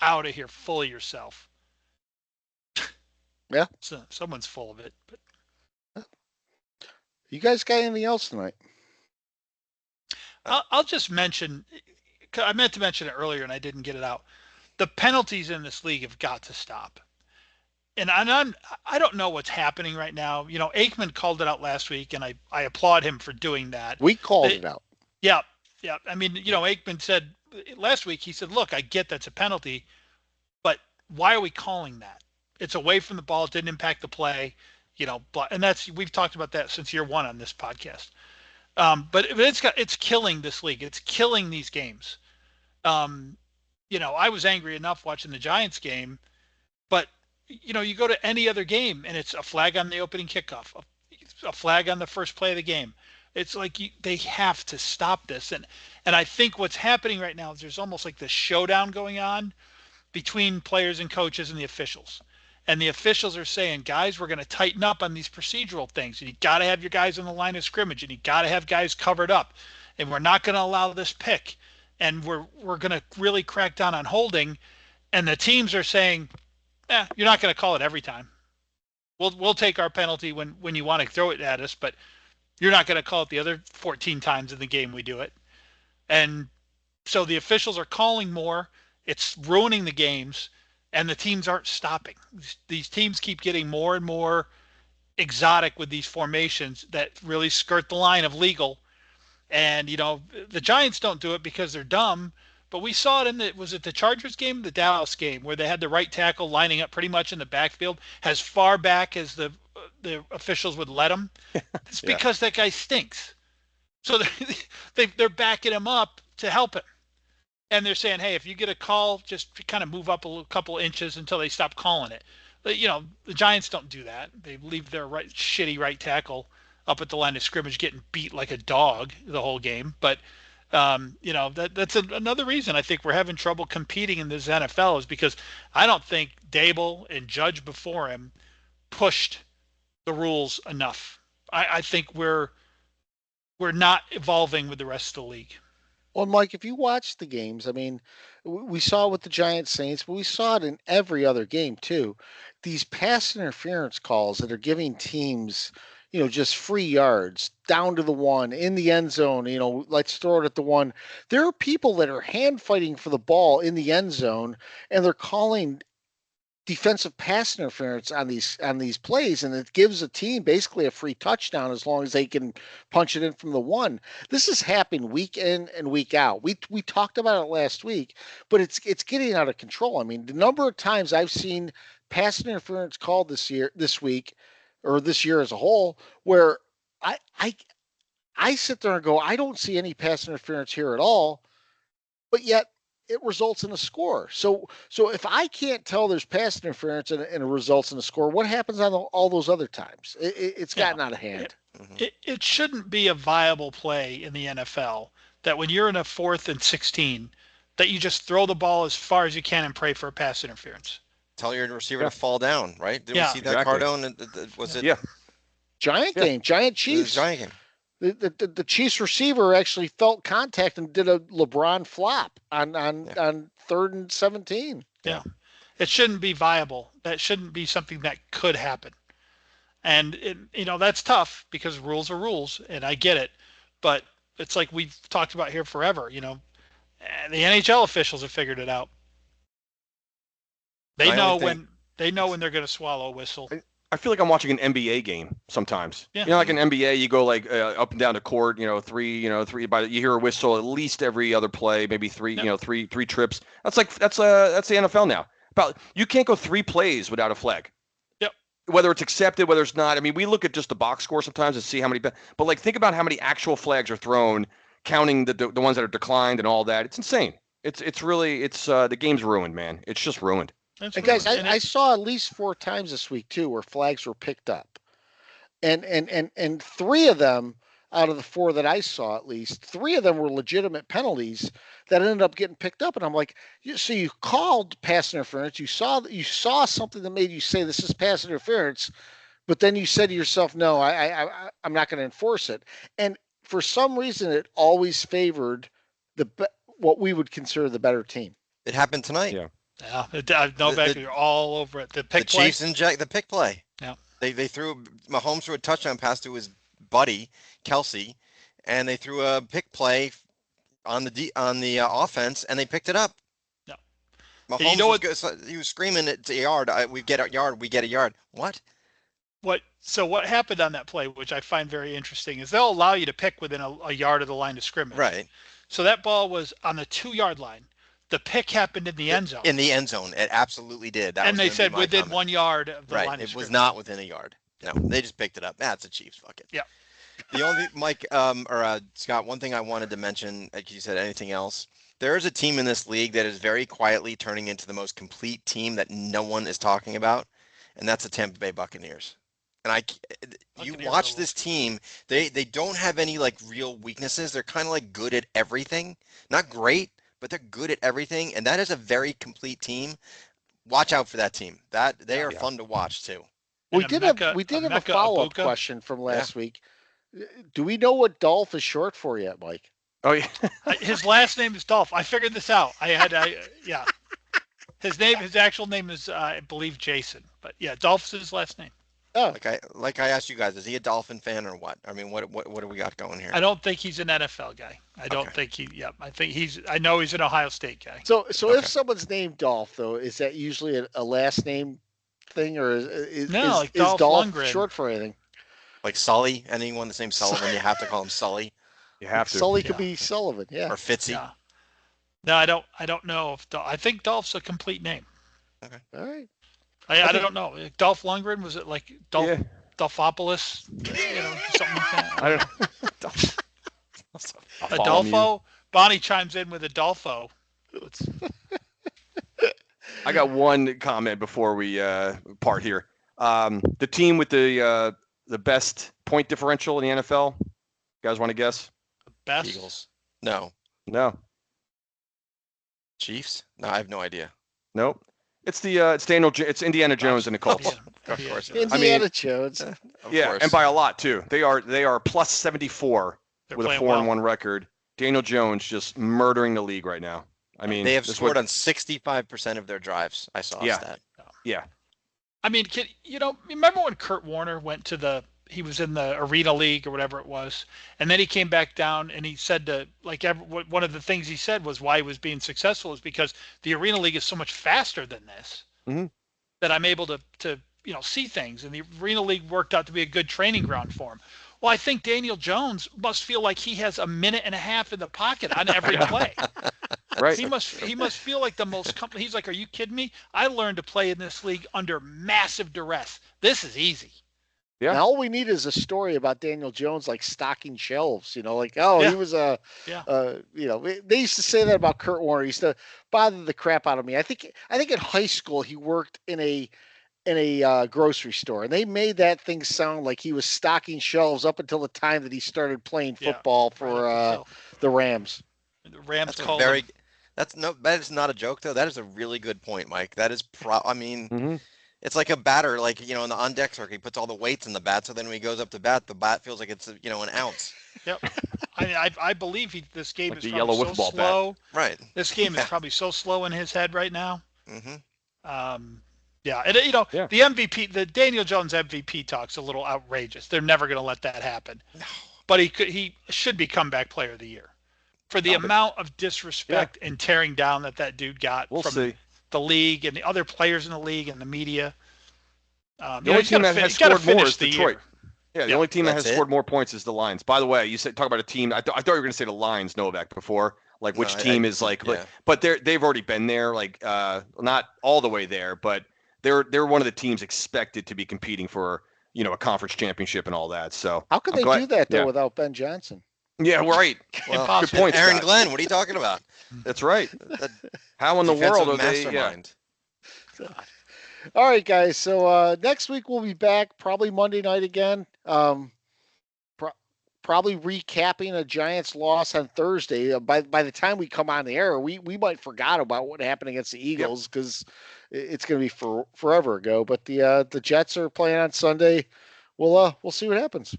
out of here full of yourself. Yeah. So someone's full of it. But you guys got anything else tonight? I'll just mention, I meant to mention it earlier and I didn't get it out. The penalties in this league have got to stop. And I don't know what's happening right now. Aikman called it out last week, and I applaud him for doing that. We called it out. Yeah. I mean, Aikman said last week, he said, look, I get that's a penalty, but why are we calling that? It's away from the ball. It didn't impact the play, and we've talked about that since year 1 on this podcast. But it's killing this league. It's killing these games. I was angry enough watching the Giants game, but you go to any other game and it's a flag on the opening kickoff, a flag on the first play of the game. It's like they have to stop this. And I think what's happening right now is there's almost like this showdown going on between players and coaches and the officials. And the officials are saying, guys, we're going to tighten up on these procedural things. And you got to have your guys on the line of scrimmage, and you got to have guys covered up. And we're not going to allow this pick. And we're going to really crack down on holding. And the teams are saying, you're not going to call it every time. We'll take our penalty when you want to throw it at us, but you're not going to call it the other 14 times in the game we do it. And so the officials are calling more. It's ruining the games, and the teams aren't stopping. These teams keep getting more and more exotic with these formations that really skirt the line of legal. And, the Giants don't do it because they're dumb, but we saw it was it the Chargers game, the Dallas game, where they had the right tackle lining up pretty much in the backfield as far back as the officials would let him. It's because that guy stinks. So they're backing him up to help him. And they're saying, hey, if you get a call, just kind of move up a couple inches until they stop calling it. But, the Giants don't do that. They leave their shitty right tackle up at the line of scrimmage getting beat like a dog the whole game. But, that's another reason I think we're having trouble competing in this NFL is because I don't think Dable and Judge before him pushed the rules enough. I think we're not evolving with the rest of the league. Well, Mike, if you watch the games, I mean, we saw it with the Giants Saints, but we saw it in every other game too. These pass interference calls that are giving teams, just free yards down to the 1 in the end zone, let's throw it at the 1. There are people that are hand fighting for the ball in the end zone, and they're calling defensive pass interference on these plays, and it gives a team basically a free touchdown as long as they can punch it in from the 1. This is happening week in and week out. We talked about it last week, but it's getting out of control. I mean, the number of times I've seen pass interference called this year as a whole, where I sit there and go, I don't see any pass interference here at all, but yet it results in a score. So if I can't tell there's pass interference and it results in a score, what happens on all those other times? It's gotten out of hand. It shouldn't be a viable play in the NFL that when you're in a 4th and 16, that you just throw the ball as far as you can and pray for a pass interference. Tell your receiver to fall down, right? Did we see that, exactly. Cardone? Was it? Yeah. Giant Chiefs. Giant game. The Chiefs receiver actually felt contact and did a LeBron flop on 3rd and 17. Yeah. It shouldn't be viable. That shouldn't be something that could happen. And, that's tough because rules are rules, and I get it. But it's like we've talked about here forever, the NHL officials have figured it out. They know when they're going to swallow a whistle. I feel like I'm watching an NBA game sometimes. Yeah. Like an NBA, you go like up and down the court, three, you hear a whistle at least every other play, maybe three, three trips. That's the NFL now. You can't go 3 plays without a flag. Yep. whether it's accepted, whether it's not. I mean, we look at just the box score sometimes and see how many, but like think about how many actual flags are thrown, counting the ones that are declined and all that. It's insane. It's really the game's ruined, man. It's just ruined. And guys, I saw at least 4 times this week too where flags were picked up, and 3 of them out of the 4 that I saw, at least 3 of them were legitimate penalties that ended up getting picked up. And I'm like, so you called pass interference, you saw something that made you say this is pass interference, but then you said to yourself, no, I'm not going to enforce it. And for some reason, it always favored what we would consider the better team. It happened tonight. Yeah, Novak, you're all over it. The play. Chiefs inject the pick play. Yeah, they threw Mahomes threw a touchdown pass to his buddy Kelsey, and they threw a pick play on the offense, and they picked it up. Yeah, Mahomes he was screaming at the yard. We get a yard. We get a yard. What? So what happened on that play, which I find very interesting, is they'll allow you to pick within a yard of the line of scrimmage. Right. So that ball was on the 2-yard line. The pick happened in the end zone. In the end zone, it absolutely did. And they said within 1 yard of the line of scrimmage. It was not within a yard. No, they just picked it up. That's the Chiefs. Fuck it. Yeah. The only Mike Scott, one thing I wanted to mention, like you said, anything else? There is a team in this league that is very quietly turning into the most complete team that no one is talking about, and that's the Tampa Bay Buccaneers. And you watch this team, they don't have any like real weaknesses. They're kind of like good at everything. Not great, but they're good at everything, and that is a very complete team. Watch out for that team. They are fun to watch too. We did have a follow-up question from last week. Do we know what Dolph is short for yet, Mike? Oh yeah. His last name is Dolph. I figured this out. Yeah. His actual name is I believe Jason, but yeah, Dolph's his last name. Oh, like I asked you guys, is he a Dolphin fan or what? I mean, what do we got going here? I don't think he's an NFL guy. I don't think he. Yeah, I know he's an Ohio State guy. So if someone's named Dolph, though, is that usually a last name thing, or is Dolph Lundgren short for anything? Like Sully, anyone the same Sullivan, you have to call him Sully. You have to. Sully could be Sullivan, yeah. Or Fitzy. Yeah. No, I don't know if I think Dolph's a complete name. Okay. All right. I don't know. Dolph Lundgren, was it like Dolphopoulos? Something like that. I don't know. Adolfo. Bonnie chimes in with Adolfo. I got one comment before we part here. The team with the best point differential in the NFL. You guys want to guess? Best? Eagles. No. Chiefs? No, I have no idea. Nope. It's it's Indiana Jones and the Colts. Of course. Indiana Jones. Of course. And by a lot too. They are plus 74 with a 4-1 record. Daniel Jones just murdering the league right now. I mean, they have scored on 65% of their drives. I saw that. Yeah. I mean, remember when Kurt Warner he was in the Arena League or whatever it was, and then he came back down and he said one of the things he said was why he was being successful is because the Arena League is so much faster than this that I'm able to see things, and the Arena League worked out to be a good training ground for him. Well, I think Daniel Jones must feel like he has a minute and a half in the pocket on every play. Right. He must feel like the most complete. He's like, are you kidding me? I learned to play in this league under massive duress. This is easy. Yeah. Now all we need is a story about Daniel Jones like stocking shelves. He was they used to say that about Kurt Warner. He used to bother the crap out of me. I think in high school he worked in a grocery store, and they made that thing sound like he was stocking shelves up until the time that he started playing football for the Rams. The Rams that is not a joke though. That is a really good point, Mike. That is It's like a batter, in the on-deck circuit, he puts all the weights in the bat, so then when he goes up to bat, the bat feels like it's, an ounce. Yep. I believe this game is probably so slow. Bat. Right. This game is probably so slow in his head right now. Mm-hmm. Yeah. And, the MVP, the Daniel Jones MVP talk's a little outrageous. They're never going to let that happen. No. But he should be comeback player of the year for the amount of disrespect and tearing down that dude got from the league and the other players in the league and the media. The only team that has scored more is Detroit. Yeah, the only team that has scored more points is the Lions. By the way, you talk about a team. I thought you were going to say the Lions, Novak, before. Like which team is like, but they've already been there. Like not all the way there, but they're one of the teams expected to be competing for a conference championship and all that. So how could they do that though without Ben Johnson? Yeah, right. Well, good point, Aaron Scott. Glenn, what are you talking about? That's right. How in the world are they? Yeah. All right, guys. So next week we'll be back, probably Monday night again. Probably recapping a Giants loss on Thursday. By the time we come on the air, we might forgot about what happened against the Eagles because it's going to be forever ago. But the Jets are playing on Sunday. We'll see what happens.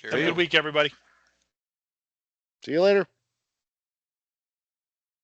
Have a good week, everybody. See you later.